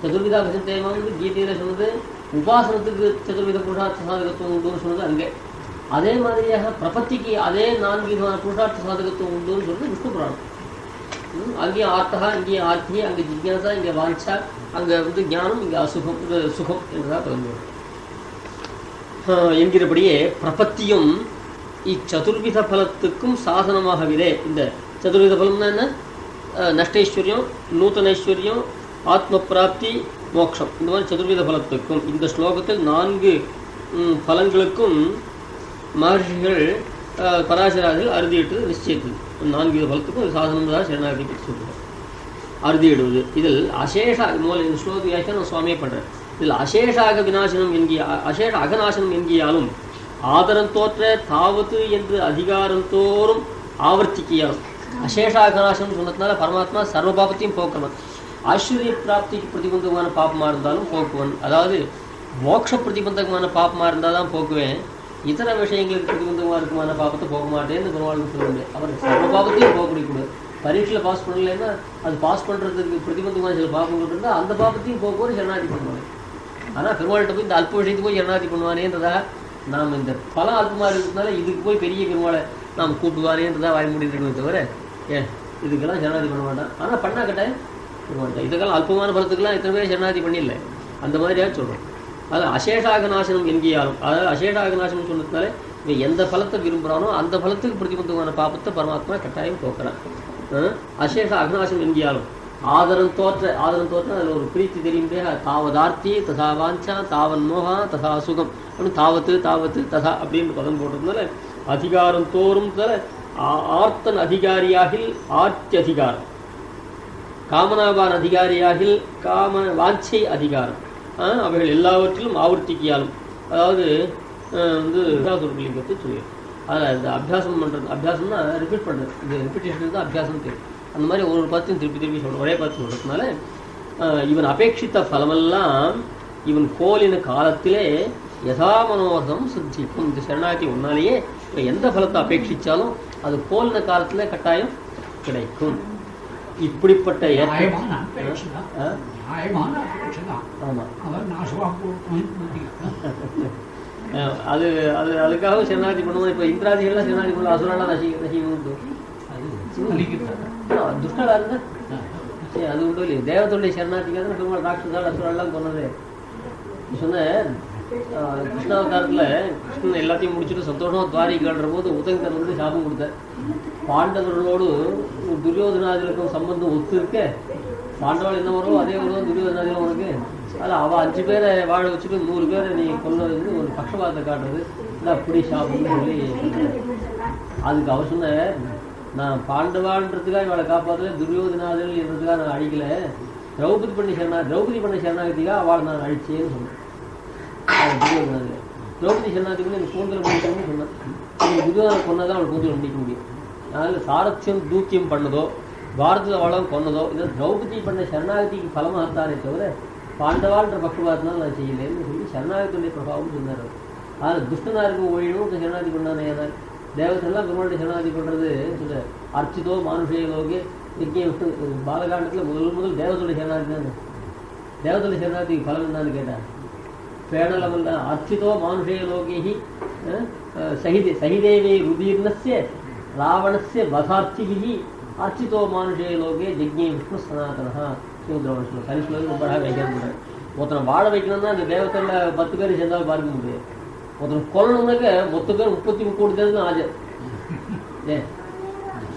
சதுர்விதா பசந்தேமா வந்து கீதையில் சொன்னது உபாசனத்துக்கு சதுர்வித புருஷார்த்த சாதகத்துவம் உண்டுன்னு சொன்னது அங்கே. அதே மாதிரியாக பிரபத்திக்கு அதே 4 விதமான புருஷார்த்த சாதகத்துவம் உண்டுன்னு சொல்றது விஷ்ணு புராணம். அங்கேயும் ஆர்த்தகா, இங்கேயும் ஆர்த்தி, அங்கே ஜிக்யாசா, இங்கே வாஞ்சா, அங்கே வந்து ஞானம், இங்கே அசுகம், சுகம் என்றுதான் தொடங்குவோம் என்கிறபடியே பிரபத்தியும் இச்சதுர்வித பலத்துக்கும் சாதனமாகவிலே. இந்த சதுர்வித பலம்னா என்ன? நஷ்டைஸ்வர்யம், நூத்தனைஸ்வர்யம், ஆத்ம பிராப்தி, மோட்சம், இந்த மாதிரி சதுர்வித பலத்துக்கும் இந்த ஸ்லோகத்தில் 4 பலங்களுக்கும் மகர்ஷிகள் பராசராஜர்கள் அறுதியிட்டு நிச்சயித்தது. 4 வித பலத்துக்கும் சாதனம் தான் சரணாகதி பற்றி சொல்லுவோம். அறுதியிடுவது இதில் அசேஷ மூலம் இந்த ஸ்லோக வியாக்கியானம் சுவாமியே பண்ணுறேன். இதில் அசேஷாக விநாசனம் அசேஷ அகநாசனம் என்கியாலும் ஆதரம் தோற்ற தாவத்து என்று அதிகாரந்தோறும் ஆவர்த்திக்கியாலும். அசேஷாகநாசனம் சொன்னதுனால பரமாத்மா சர்வ பாபத்தையும் போக்கணும். ஐஸ்வர்ய பிராப்திக்கு பிரதிபந்தகமான பாப்பமாக இருந்தாலும் போக்குவன். அதாவது மோட்ச பிரதிபந்தகமான பாப்பமாக இருந்தால் தான் போக்குவேன், இதர விஷயங்களுக்கு பிரதிபந்தகமாக இருக்குமான பாப்பத்தை போக மாட்டேன்னு பெருமாளுக்கு சொல்ல முடியாது. அவர் சர்வ பாபத்தையும் போக்கக்கூடாது. பரீட்சையில் பாஸ் பண்ணலைன்னா அது பாஸ் பண்ணுறதுக்கு பிரதிபந்தகமான சில பாப்பங்கள் இருந்தால் அந்த பாப்பத்தையும் போக்குவோம் சரணாதி பண்ணுவாங்க. ஆனால் பெருமாள்கிட்ட போய் இந்த அல்ப விஷயத்துக்கு போய் சரணாதி பண்ணுவானேன்றதாக நாம் இந்த பல அல்பமாக இருக்கிறதுனால இதுக்கு போய் பெரிய பெருமாளை நாம் கூப்பிடுவானேன்றதாக வாய் முடிட்டுருக்கவே தவிர இதுக்கெல்லாம் சரணாதி பண்ண மாட்டான். ஆனால் பண்ணால் கட்டாயம் பெருமாள் இதுக்கெல்லாம் அல்பமான பலத்துக்கெல்லாம் இத்தனை பேர் சரணாதி பண்ணிடல. அந்த மாதிரியாக சொல்கிறோம். அதில் அசேஷாக நாசனம் எங்கேயாலும், அதாவது அசேஷாக நாசனம் சொன்னதுனால இவன் எந்த பலத்தை விரும்புகிறானோ அந்த பலத்துக்கு பிரதிபந்தமான பாப்பத்தை பரமாத்மா கட்டாயம் போக்குறான். அசேஷ அகநாசம் எங்கேயாலும் ஆதரம் தோற்ற அதில் ஒரு பிரீத்தி தெரியுமே. தாவதார்த்தி ததா வாஞ்சா, தாவன் மோகா ததா சுகம் அப்படின்னு தாவத்து ததா அப்படின்னு பதம் போட்டதுனால அதிகாரம் தோறும் ஆர்த்தன் அதிகாரியாகில் ஆர்த்தி அதிகாரம், காமனாபான் அதிகாரியாகில் காம வாஞ்சை அதிகாரம், அவைகள் எல்லாவற்றிலும் ஆவர்த்திக்கியாலும். அதாவது வந்து லிங்கத்தை சொல்லிடும். அதில் இந்த அபியாசம் பண்ணுறது, அபியாசம்னா ரிப்பீட் பண்ணுறது, இந்த ரிப்பீட்டேஷன் தான் அபியாசம் தெரியும். அந்த மாதிரி ஒரு பத்தியும் திருப்பி சொல்கிறோம், ஒரே பத்தி சொல்கிறதுனால இவன் அபேட்சித்த பலமெல்லாம் இவன் கோலின காலத்திலே யதா மனோரதம் சித்திக்கும். இந்த சரணாகதி ஒன்னாலேயே எந்த பலத்தை அபேட்சித்தாலும் அது கோலின காலத்தில் கட்டாயம் கிடைக்கும். இப்படிப்பட்ட அது அது அதுக்காக சரணாகதி பண்ணுவோம். இப்போ இந்திராதிகள்லாம் சரணாகதி பண்ணலாம், அசுராலாம் நசிக்கணும். துஷ்டலா இருந்தா அது உண்டு இல்லையா? தேவத்துடைய சரணாதிக்காக பெருமாள் ராட்சசால் அசுராலாம் கொண்டது. சொன்ன கிருஷ்ணாவதாரத்தில் கிருஷ்ணன் எல்லாத்தையும் முடிச்சுட்டு சந்தோஷமாக துவாரிக்காடுற போது உதங்கர் வந்து சாபம் கொடுத்தார். பாண்டவர்களோடு துரியோதனாதிகளுக்கும் சம்பந்தம் ஒத்து இருக்க, பாண்டவர்கள் என்ன வருவோ அதே வருவோம் துரியோதனாதிகளும் உனக்கு. அதில் அவள் 5 பேரை வாழ வச்சுட்டு 100 பேரை நீ கொல்வது ஒரு பட்சபாதத்தை காட்டுறது இல்லை, அப்படி சாப்பிடுன்னு சொல்லி அதுக்கு அவர் சொன்ன, நான் பாண்டவான்றதுக்காக இவளை காப்பாற்றல, துரியோதனாதிகள் என்றதுக்காக நான் அழிக்கலை, திரௌபதி பண்ண சரணாகதிக்காக அவள் நான் அழிச்சேன்னு சொன்னேன். துரியோதனாதிகள் திரௌபதி சரணாகதிக்கு எனக்கு கூந்தல் முடிக்கணும்னு சொன்னேன். துரியோதனை கொன்னதான் அவள் கூந்தல் முடிக்க முடியும். அதனால் சாரத்தியம் தூக்கியம் பண்ணதோ பாரதத்தில் அவளும் கொன்னதோ இதை திரௌபதி பண்ண சரணாகதிக்கு பலமாகத்தானே தவிர பாண்டவான்ற பக்குவாத்தினால நான் செய்யலேன்னு சொல்லி சரணாகத்தினுடைய பிரபாவம் சொன்னார். அதில் துஷ்டனாக இருக்கும் ஒழியும் சரணாகதி பண்ணானே. ஏதாவது தேவத்தெல்லாம் பெருமாளுடைய சரணாகதி பண்ணுறது சொல்ல அர்ச்சிதோ மானுஷேயோகே யஜ்ஞ விஷ்ணு பாலகாண்டத்தில் முதல் தேவத்துடைய சரணாகதி தானே. தேவத்துடைய சரணாகதிக்கு பலம் என்னன்னு கேட்டார். பேணலமல்ல அர்ச்சிதோ மானுஷேயோகி சகிதேவே ருதீர்ணஸ்ய ராவணஸ்ய வதார்த்திகி அர்ச்சிதோ மானுஷேயோகே யஜ்ஞ விஷ்ணு சனாதனா. கரிஷ்ணன் ரொம்ப அழகாக வைக்கிறாங்க. ஒருத்தனை வாழ வைக்கணும்னா அந்த தேவத்தில் 10 பேர் சேர்ந்தாலும் பார்க்க முடியாது. ஒருத்தனை கொல்லணும்னாக்க 10 பேர் 33 கோடி தேர்தல் ஆஜர்.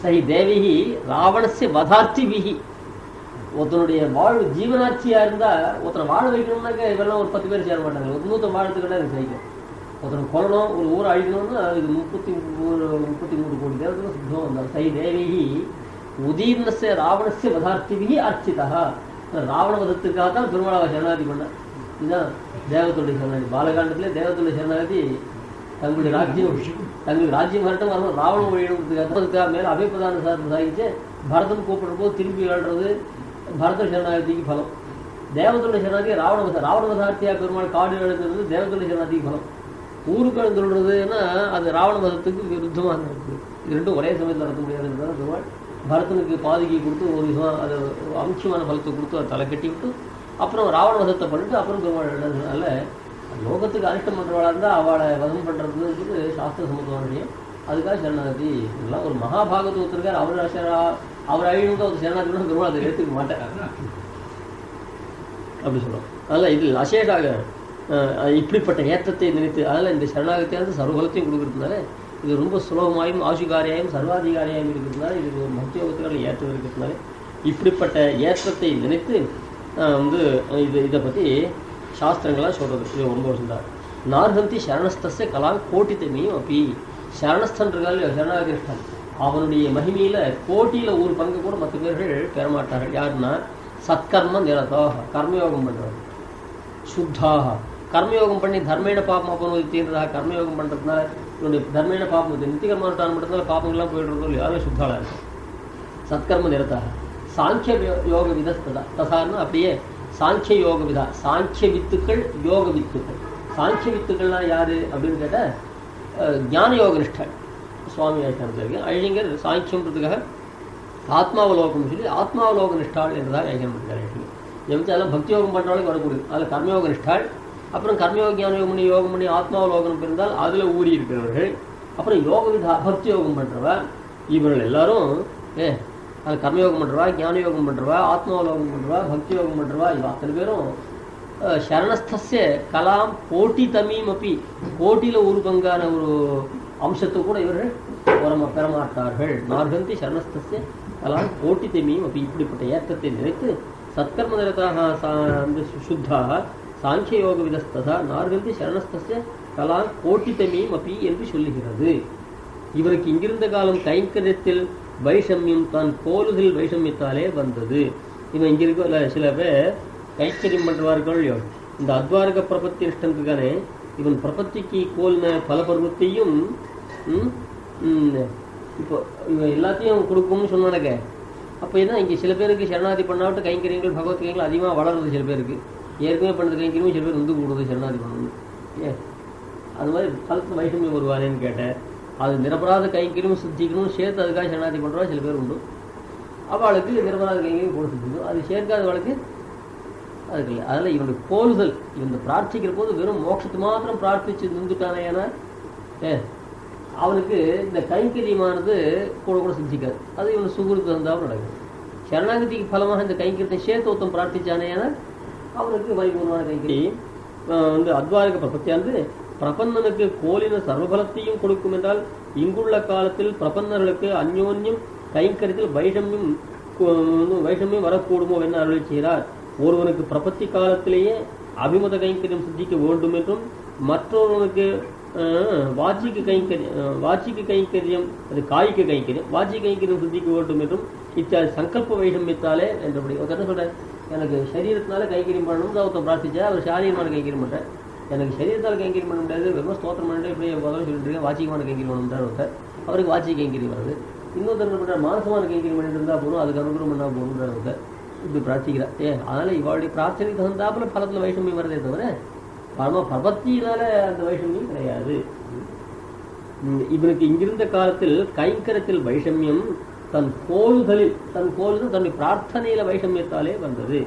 சரி தேவிகி ராவணஸ்ய வதார்த்திபிகி. ஒருத்தனுடைய வாழ்வு ஜீவனாட்சியா இருந்தா ஒருத்தனை வாழ வைக்கணும்னாக்க இவெல்லாம் ஒரு 10 பேர் சேர மாட்டாங்க. ஒரு 100 வாழத்துக்கிட்ட எனக்கு சைக்கும். ஒருத்தனை கொல்லணும், ஒரு ஊரை அழிக்கணும்னா அதுக்கு 33 கோடி தேவத்தில் சுத்தம் வந்தார். சரி தேவிகி உதீர்ணஸ்ய ராவணஸ்ய வதார்த்திபிகி அர்ச்சிதா. ராவண வதத்துக்காக தான் பெருமாளாவை சரணாகதி பண்ணார். இதுதான் தேவத்துடைய சரணாகதி. பாலகாண்டத்திலே தேவத்துடைய சரணாகதி தங்களுடைய ராஜ்யம் வரட்டும் வரணும், ராவணம் ஒழியணுங்கிறதுக்காக மேலே அபயப்பிரதான சார்ந்து சாகிச்சு பரதம் கூப்பிடுற போது திரும்பி ஆடுறது பரத சரணாகதிக்கு பலம். தேவத்துடைய சரணாகதி ராவண வதார்த்தியாக பெருமாள் காடு எழுதுறது தேவத்துடைய சரணாகதிக்கு பலம். ஊருக்கு எழுந்துடுறதுன்னா அது ராவண மதத்துக்கு விருத்தமாக இருக்குது. இது ரெண்டும் ஒரே சமயத்தில் நடத்த முடியாதுன்றதான் பெருமாள் பரதனுக்கு பாதுகை கொடுத்து ஒரு விதமாக அது அமுக்கியமான பலத்தை கொடுத்து அதை தலை கட்டி விட்டு அப்புறம் ராவண வதத்தை பண்ணிட்டு அப்புறம் பெருமாள் எழுதுனால லோகத்துக்கு அரிஷ்டம் பண்ணுறவாளாக இருந்தால் அவளை வதம் பண்ணுறதுன்றது சாஸ்திர சமத்துவம் இல்லையும். அதுக்காக சரணாகதி இதெல்லாம் ஒரு மகாபாகத்து ஒருத்தருக்கார் அவர் அழிவுக்கு ஒரு சரணாகதி கூட பெருமாள் அதை எடுத்துக்க மாட்டார் அப்படி சொல்கிறோம். அதனால் இதில் அசேஷாக இப்படிப்பட்ட ஏற்றத்தை நினைத்து அதனால் இந்த சரணாகத்தியானது சர்வபலத்தையும் கொடுக்குறதுனால இது ரொம்ப சுலபமாயும் ஆசுகாரியாயும் சர்வாதிகாரியாயும் இருக்கிறதுனால இது ஒரு மத்தியோகத்தினால ஏற்றம் இருக்கிறதுனால இப்படிப்பட்ட ஏற்றத்தை நினைத்து இதை பற்றி சாஸ்திரங்களாக சொல்கிறது. இது ரொம்ப வருஷம் நார்ஹந்தி சரணஸ்தஸ்ய கலாம் கோட்டித்தமையும் அப்படி சரணஸ்தன்றால் சரணாகிருஷ்டன் அவனுடைய மகிமையில் கோட்டியில் ஒரு பங்கு கூட மற்ற பேர்கள் பெறமாட்டார்கள். யாருன்னா சத்கர்ம நிரதாக கர்மயோகம் பண்ணுறாங்க, சுத்தாக கர்மயோகம் பண்ணி தர்மேன பாபம் அப்பனுவதித்தீன்றதாக கர்மயோகம் பண்ணுறதுனால இவனுடைய தர்மேன பாபம் நித்தியகர்மானுஷ்டானம் பண்ணுறதுனால பாபங்கள்லாம் போயிடுறதோ யாருமே சுத்தாளாக இருக்கும். சத்கர்ம நிரதாக சாங்கிய யோக விதஸ்ததா ததான்னு அப்படியே சாங்கிய யோக விதா சாங்கிய வித்துக்கள் யோக வித்துக்கள். சாங்கிய வித்துக்கள்லாம் யார் அப்படின்னு கேட்டால் ஞான யோக நிஷ்டாள் சுவாமி விவேகானந்தருக்கு அழிங்கர் சாங்கியம்ன்றதுக்காக ஆத்மாவலோகம் சொல்லி ஆத்மாவலோக நிஷ்டாள் என்றதாக ஐக்கியம் பண்ணிருக்காரு. எப்படி அதெல்லாம் பக்தி யோகம் பண்ணுறவங்களுக்கு வரக்கூடியது. அதில் கர்மயோக நிஷ்டாள், அப்புறம் கர்மயோக ஞான யோகம் பண்ணி ஆத்மாவலோகம் இருந்தால் அதில் ஊறி இருக்கிறவர்கள், அப்புறம் யோக விதா பக்தி யோகம் பண்ணுறவா இவர்கள் எல்லாரும் அது கர்மயோகம் பண்ணுறவா ஞான யோகம் பண்ணுறவா ஆத்மாவலோகம் பண்ணுறவா பக்தி யோகம் பண்ணுறவா இவ அத்தனை பேரும் சரணஸ்தஸ்ய கலாம் கோட்டி தமீம் அப்படி கோட்டியில் ஒரு பங்கான ஒரு அம்சத்தை கூட இவர்கள் பெறமாட்டார்கள். நார்கந்தி சரணஸ்தஸ்ய கலாம் கோட்டி தமீம் அப்படி இப்படிப்பட்ட ஏற்றத்தை நினைத்து சத்கர்ம நிரதாக சுத்தாக சாங்கிய யோக விதஸ்ததா நார்கந்தி சரணஸ்தஸ்ய கலாம் கோட்டி தமீம் அப்படி என்று சொல்லுகிறது. இவருக்கு இங்கிருந்த காலம் கைங்கரியத்தில் வைஷமியம் தான் கோலுதல் வைஷமியத்தாலே வந்தது. இவன் இங்கே இருக்க சில பேர் கைக்கரியம் பண்ணுவார்கள். இந்த அத்வாரக பிரபத்தி நிஷ்டனுக்கானே இவன் பிரபத்திக்கு கோல்ன பல பருவத்தையும் இப்போ இவன் எல்லாத்தையும் கொடுக்கும்னு சொன்னானக்க. அப்போ இதான் இங்கே சில பேருக்கு சரணாதி பண்ணாவிட்டு கைங்கரியங்கள் பகவத் கைங்கள் அதிகமாக வளருது. சில பேருக்கு ஏற்கனவே பண்ணுறது கைங்கரியமும் சில பேர் வந்து கூடுது சரணாதி பண்ணணும். அது மாதிரி பலத்தில் வைஷமியம் வருவானேன்னு கேட்டேன். அது நிரபராத கைங்கரியமும் சித்திக்கணும்னு சேர்த்து அதுக்காக சரணாதி பண்ணுறவா சில பேர் உண்டு. அவளுக்கு நிரபராத கைங்கரியம் கூட சித்திக்கும். அது சேர்க்காதவளுக்கு அதுக்கு இல்லை. அதில் இவனுடைய கோல்கள் இவன் பிரார்த்திக்கிற போது வெறும் மோட்சத்தை மாத்திரம் பிரார்த்திச்சு நின்றுட்டானே. ஏன்னா அவனுக்கு இந்த கைங்கரியமானது கூட கூட சித்திக்காது. அது இவன் சுகுருக்கு தகுந்தாவும் நடக்கும். சரணாகதிக்கு பலமாக இந்த கைங்கரியத்தை சேர்த்து ஒருத்தம் பிரார்த்திச்சானே ஏன்னா அவனுக்கு வைபூர்வமான கைங்கரி அத்வாரக பிரபத்தியானது பிரபன்னனுக்கு கோலின சர்வபலத்தையும் கொடுக்கும் என்றால் இங்குள்ள காலத்தில் பிரபன்னர்களுக்கு அந்யோன்யம் கைங்கரியத்தில் வைஷமியம் வரக்கூடுமோ என்று அருளை செய்கிறார். ஒருவனுக்கு பிரபத்தி காலத்திலேயே அபிமத கைங்கரியம் சித்திக்க வேண்டும் என்றும் மற்றொருவனுக்கு வாச்சிக்கு கைங்கரியம் அது காய்க்கு கைங்கரியம் வாச்சிக்கு கைங்கரியம் சித்திக்க வேண்டும் என்றும் இத்தியாதி சங்கல்ப வைஷமியத்தாலே என்றபடி ஒருத்தர் என்ன சொல்கிறேன், எனக்கு சரீரத்தினால கைங்கரியம் பண்ணணும்னு ஒருத்தன் பிரார்த்திச்சா அவர் சாரீரமான கைங்கரியம் பண்ணுறேன். எனக்கு சரீரத்தால் கைங்கரியம் பண்ண முடியாது, வெறும் ஸ்தோத்திரம் பண்ணிட்டு இப்படி முதல்ல சொல்லிட்டு இருக்கேன் வாச்சிகமான கைங்கரியம் பண்ண ஒருத்தர், அவருக்கு வாச்சிக கைங்கரியம் வருது. இன்னொருத்தர் என்ன பண்ணுறாரு, மானசமான கைங்கரியம் பண்ணிட்டு இருந்தால் போகணும், அதுக்கு அனுகிரகம் பண்ணால் போகணுன்ற ஒருத்தர் இப்படி பிரார்த்திக்கிறார். அதனால் இவளுடைய பிரார்த்தனைக்கு தகுந்தாப்புல பலத்தில் வைஷமியம் வருதே தவிர பிரபத்தியினால அந்த வைஷமியம் கிடையாது. இவனுக்கு இங்கிருந்த காலத்தில் கைங்கரத்தில் வைஷமியம் தன் கோள்களில் தன்னுடைய பிரார்த்தனையில வைஷமியத்தாலே வந்தது.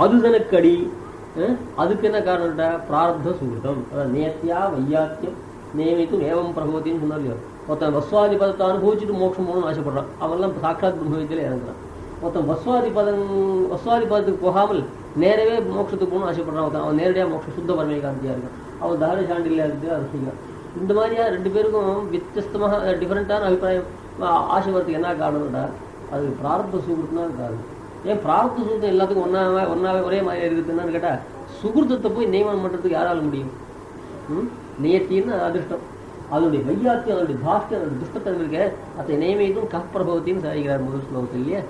அது தனக்கடி. அதுக்கு என்ன காரணம்டா, பிரார்த்த சுகிருதம். அதாவது நேத்தியா வையாத்தியம் நியமித்தும் ஏவம் பிரபவத்தின்னு சொன்னார். ஒருத்தன் வஸ்வாதி பதத்தை அனுபவிச்சுட்டு மோட்சம் போகணும்னு ஆசைப்படுறான். அவன்லாம் சாட்சாத் பிரம்மவித்தியில இறங்குறான். ஒருத்தன் வஸ்வாதி பதத்துக்கு போகாமல் நேரவே மோட்சத்துக்கு போகணும்னு ஆசைப்படுறான். அவன் நேரடியாக மோட்சம் சுத்த பரமேகாந்தியா இருக்கான். அவன் தார சாண்டில் இருக்கு அரசிங்க. இந்த மாதிரியா ரெண்டு பேருக்கும் வித்தியஸ்தமாக டிஃபரெண்டான அபிப்பிராயம் ஆசை வரத்துக்கு என்ன காரணம்டா, அது பிரார்த்த சுகிருத்தான் காரணம். ஏன் பிரார்த்த சுகிருத்தம் எல்லாத்துக்கும் ஒன்னாவே ஒரே மாதிரி இருக்குதுன்னு கேட்டால் சுகிருத்தத்தை போய் நியமனம் பண்ணுறதுக்கு யாரால முடியும்? நியத்தின்னு அதிர்ஷ்டம், அதனுடைய வையாத்தியம், அதனுடைய தாஷ்டம், அதனுடைய துஷ்டத்தன்மை இருக்க அதை நியமித்தும் கப்பிரபவத்தின்னு சாதிக்கிறார் முதல் ஸ்லோகத்தில் இல்லையா.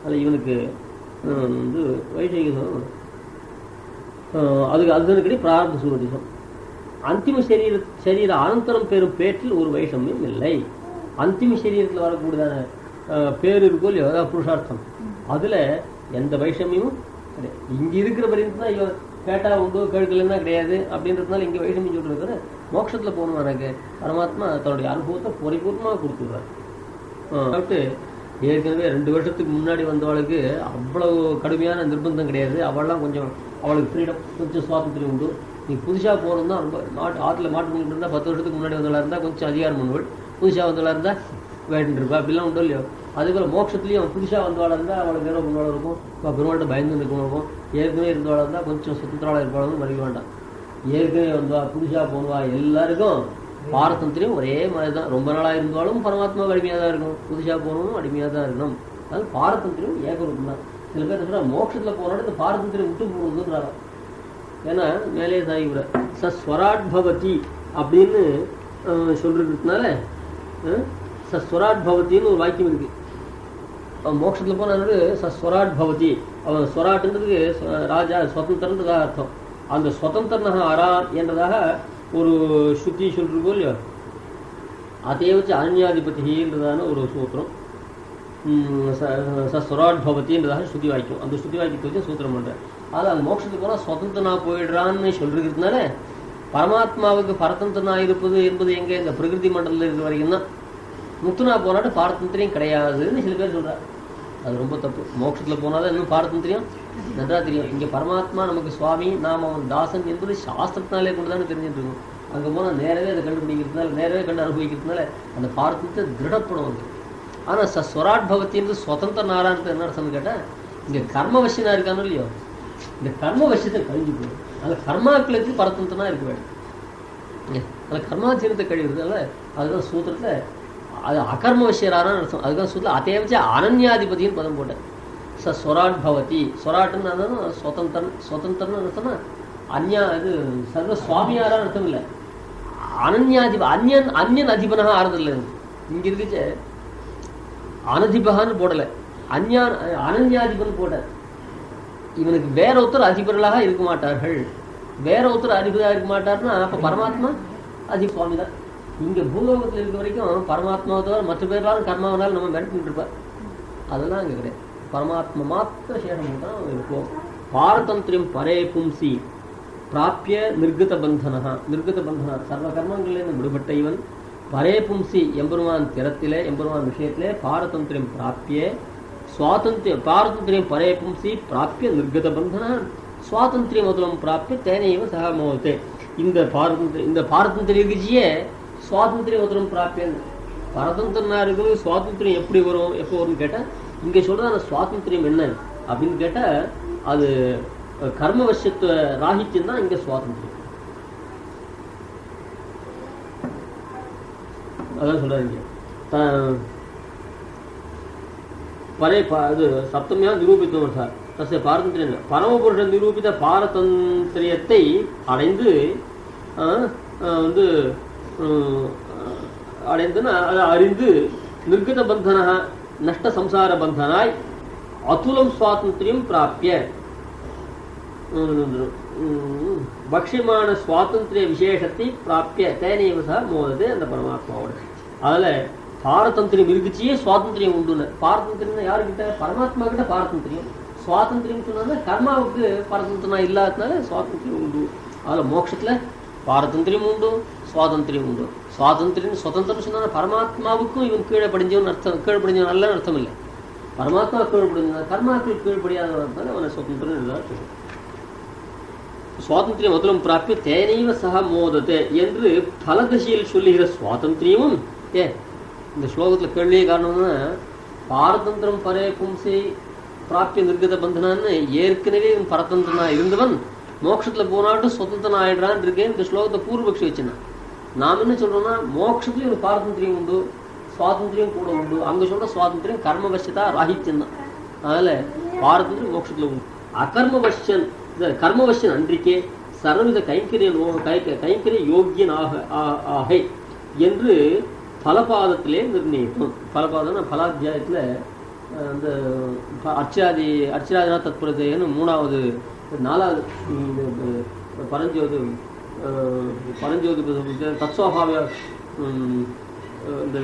அதில் இவனுக்கு வைஷகிக அதுக்கு அதுக்கடி பிரார்த்த சுகிருதம். அந்திம சரீர அனந்தரம் பெறும் பேற்றில் ஒரு வைஷமியம் இல்லை. அந்திம சரீரத்தில் வரக்கூடியதான பேர் இருக்கோ இல்லையோ, அதாவது புருஷார்த்தம், அதில் எந்த வைஷமியமும் கிடையாது. இங்கே இருக்கிற பரியந்தம் தான் இவன் கேட்டால் உண்டு கேட்கலன்னா கிடையாது அப்படின்றதுனால இங்கே வைஷமியம் சொல்லிருக்கிற மோட்சத்தில் போகணும். எனக்கு பரமாத்மா தன்னுடைய அனுபவத்தை பரிபூர்ணமாக கொடுத்துடுறார். ஏற்கனவே 2 வருஷத்துக்கு முன்னாடி வந்தவளுக்கு அவ்வளவு கடுமையான நிர்பந்தம் கிடையாது. அவள்லாம் கொஞ்சம் அவளுக்கு ஃப்ரீடம், கொஞ்சம் சுவாதந்திரம் உண்டு. நீ புதுசாக போகிறோம் தான் ரொம்ப ஆற்றுல மாட்டு பண்ணிட்டு இருந்தால் 10 வருஷத்துக்கு முன்னாடி வந்தவளாக இருந்தால் கொஞ்சம் அதிகாரம் பண்ணுவள், புதுசாக வந்தவளாக இருந்தால் வேண்டிட்டு இருப்பா. அப்படிலாம் உண்டோ இல்லையோ. அதுபோல் மோட்சத்துலேயும் புதுசாக வந்தவாளாக இருந்தால் அவளுக்கு என்ன பண்ணுவாள் இருக்கும், இப்போ பெருமாள்கிட்ட பயந்து இருக்கணும் இருக்கும். ஏற்கனவே இருந்தவாளாக இருந்தால் கொஞ்சம் சுத்தந்திராளாக இருப்பாளும் மறைக்க வேண்டாம். ஏற்கனவே வந்தவா புதுசாக போனவா எல்லாருக்கும் பாரதந்திரியம் ஒரே மாதிரி தான். ரொம்ப நாளாக இருந்தாலும் பரமாத்மா அடிமையாக தான் இருக்கும், புதுசாக போகணும் அடிமையாக தான் இருக்கணும். அது பாரதந்திரியம் ஏகரூபம் தான். சில பேர் சொல்கிறா மோட்சத்தில் போனாலும் இந்த பாரதந்திரியம் விட்டு போகிறதுன்றாங்க. ஏன்னா மேலே சாகிற சஸ்வராட் பவதி அப்படின்னு சொல்றதுனால சஸ்வராட் பவத்தின்னு ஒரு வாக்கியம் இருக்கு. மோட்சத்தில் போனாரு சஸ்வராட் பவதி. அவன் ஸ்வராட்டுன்றதுக்கு ராஜா சுதந்திரன்றதாக அர்த்தம். அந்த சுதந்திரனாக அரான் என்றதாக ஒரு ஸ்ருதி சொல்றோம் இல்லையோ. அதே வச்சு அனன்யாதிபதின்றதான ஒரு சூத்திரம் சஸ்வராட் பவத்தின்றதாக ஸ்ருதி வாக்கியம். அந்த ஸ்ருதி வாக்கியத்தை வச்சு சூத்திரம் பண்றேன். அதில் அந்த மோட்சத்துக்கு போனால் சுதந்திரனா போயிடுறான்னு சொல்றதுனால பரமாத்மாவுக்கு பரதந்திரனா இருப்பது என்பது எங்கே இந்த பிரகிருதி மண்டலத்தில் இருக்கிற வரைக்கும் தான். முக்தனா போனாட்டு பாரதந்திரியம் கிடையாதுன்னு சில பேர் சொல்றாரு. அது ரொம்ப தப்பு. மோட்சத்தில் போனாதான் இன்னும் பாரதந்திரியம் நன்றா தெரியும். இங்கே பரமாத்மா நமக்கு சுவாமி, நாம் அவன் தாசன் என்பது சாஸ்திரத்தினாலே கொண்டு தானே தெரிஞ்சுட்டு இருக்கோம். அங்கே போனால் நேரவே அதை கண்டுபிடிக்கிறதுனால, நேரவே கண்டு அனுபவிக்கிறதுனால அந்த பாரதத்தை திருடப்படும் வந்து. ஆனால் ஸ்வராட் பவத்தின்றது சுதந்திர நாராயணத்தை என்ன அர்த்தம்னு கேட்டால், இங்கே கர்மவசியனா இருக்கானோ இல்லையோ, இந்த கர்ம வசியத்தை கழிஞ்சு போகும். அந்த கர்மாக்களுக்கு பரதந்திரனா இருக்க வேண்டும். அந்த கர்மாச்சரியத்தை கழிவுறதுனால அதுதான் சூத்திரத்தில் அது அகர்ம விஷயரான அர்த்தம். அதுதான் சூத்திரம் அதே வச்சு அனன்யாதிபதினு பதம் போட்டேன். ஸ்வராட் பவதி. ஸ்வராட்டுன்னு சுதந்திரன், சுதந்திரன்னு அர்த்தம்னா அந்யா இது சர்வ சுவாமியாரான அர்த்தம் இல்லை. அனன்யாதிப அந்யன் அதிபனாக ஆறுதில்லை. இங்க இருக்குச்சு அனதிபகான்னு போடலை, அனன்யாதிபன் போட. இவனுக்கு வேற ஒருத்தர் அதிபர்களாக இருக்க மாட்டார்கள். வேற ஒருத்தர் அதிபராக இருக்க மாட்டார்னா அப்ப பரமாத்மா சுவாமி தான். இங்க பூலோகத்தில் இருக்க வரைக்கும் பரமாத்மாவை தவிர மற்ற பேர்லாம் கர்மாவனாலும் நம்ம மிரட்டிட்டு இருப்பார். அதெல்லாம் அங்கே கிடையாது. பரமாத்மா மாத்திர சேஷம் தான் இருக்கும். பாரதந்திரியம் பரே பும்சி பிராப்பிய நிர்கத பந்தனா. நிர்கத பந்தனா சர்வ கர்மங்களிலிருந்து விடுபட்ட இவன் பரே பும்சி எம்பெருமான் திறத்திலே எம்பெருமான் விஷயத்திலே பாரதந்திரியம் பிராப்பிய சுவாதந்திரியம் பாரதந்திரியம் பரே பும்சி பிராப்பிய நிர்கத பந்தனா சுவாதந்திரியம் முதலம் பிராப்பிய தேனையவ சகமோதே. இந்த பாரதந்திரிய விஜயே சுவாதந்திரியம் முதலம் பிராப்பியன். பரதந்திரனா இருக்கிறது சுவாதந்திரியம் எப்படி வரும், எப்போ வரும்னு கேட்டால் இங்கே சொல்கிற அந்த சுவாதந்திரியம் என்ன அப்படின்னு கேட்டால் அது கர்மவசியத்துவ ராகித்யம் தான் இங்கே சுவாதந்திரியம். அதான் சொல்றாரு பரே அது சப்தமியா நிரூபித்தவர் சார். தசை பாரதந்திரியம் பரமபுருஷன் நிரூபித்த பாரதந்திரியத்தை அடைந்து வந்து அடைந்துன்னா அதை அறிந்து நிர்கத பந்தனா நஷ்ட சம்சார பந்தனாய் அதுலம் சுவாதந்திரியம் பிராப்பிய பக்ஷியமான சுவாதந்திரிய விசேஷத்தை பிராப்பிய தேனைவசா மோதது அந்த பரமாத்மாவோட. அதுல பாரதந்திரியம் இருக்குச்சியே சுவாதந்திரியம் உண்டு. பாரதந்திரியம் யாருக்கிட்ட? பரமாத்மா கிட்ட பாரதந்திரியம். சுவாதந்திரியம் சொன்னா கர்மாவுக்கு பரதந்திரனா இல்லாததுனால சுவாதந்திரியம் உண்டு. அதுல மோட்சத்துல பாரதந்திரியம் உண்டு, சுவாதந்திரியம் உண்டு. சுவாதந்திரியம் சுதந்திரம் சொன்னா பரமாத்மாவுக்கும் இவன் கீழே படிஞ்சவன் அர்த்தம். கீழே படிஞ்சவன் நல்ல அர்த்தம் இல்லை. பரமாத்மா கீழே படிஞ்ச கர்மாக்கள் கீழ்படியாதவன் அவனை சுதந்திரம். சுவாதந்திரியம் முதலும் பிராப்பிய தேனைவ சக மோதத்தை என்று பலதசையில் சொல்லுகிற சுவாதந்திரியமும் இந்த ஸ்லோகத்தில் கேள்வியே காரணம்னா பாரதந்திரம் பரே பும்சி பிராப்பிய நிர்கத பந்தனான்னு ஏற்கனவே பரதந்திரனா இருந்தவன் மோட்சத்தில் போனாட்டும் சுதந்திரன் ஆயிடுறான் இருக்கேன். இந்த ஸ்லோகத்தை பூர்வபக்ஷி வச்சுனா நாம் என்ன சொல்றோம்னா மோட்சத்துலேயும் ஒரு பாரதந்திரியம் உண்டு, சுவாதந்திரியம் கூட உண்டு. அங்கே சொல்ற சுவாதந்திரியம் கர்மவசியதா ராகித்யம் தான். அதனால பாரதந்திரியம் மோட்சத்தில் உண்டு. அகர்மவசியன் கர்மவசியன் அன்றிக்கே சர்வவித கைங்கரிய யோகியன் ஆகை என்று பலபாதத்திலே நிர்ணயிப்போம். பலபாதம்னா பலாத்தியாயத்தில் அந்த அர்ச்சராதினா தத்புரத்தைன்னு 3வது 4வது பரஞ்சோதி தத்ஸ்வபாவ இந்த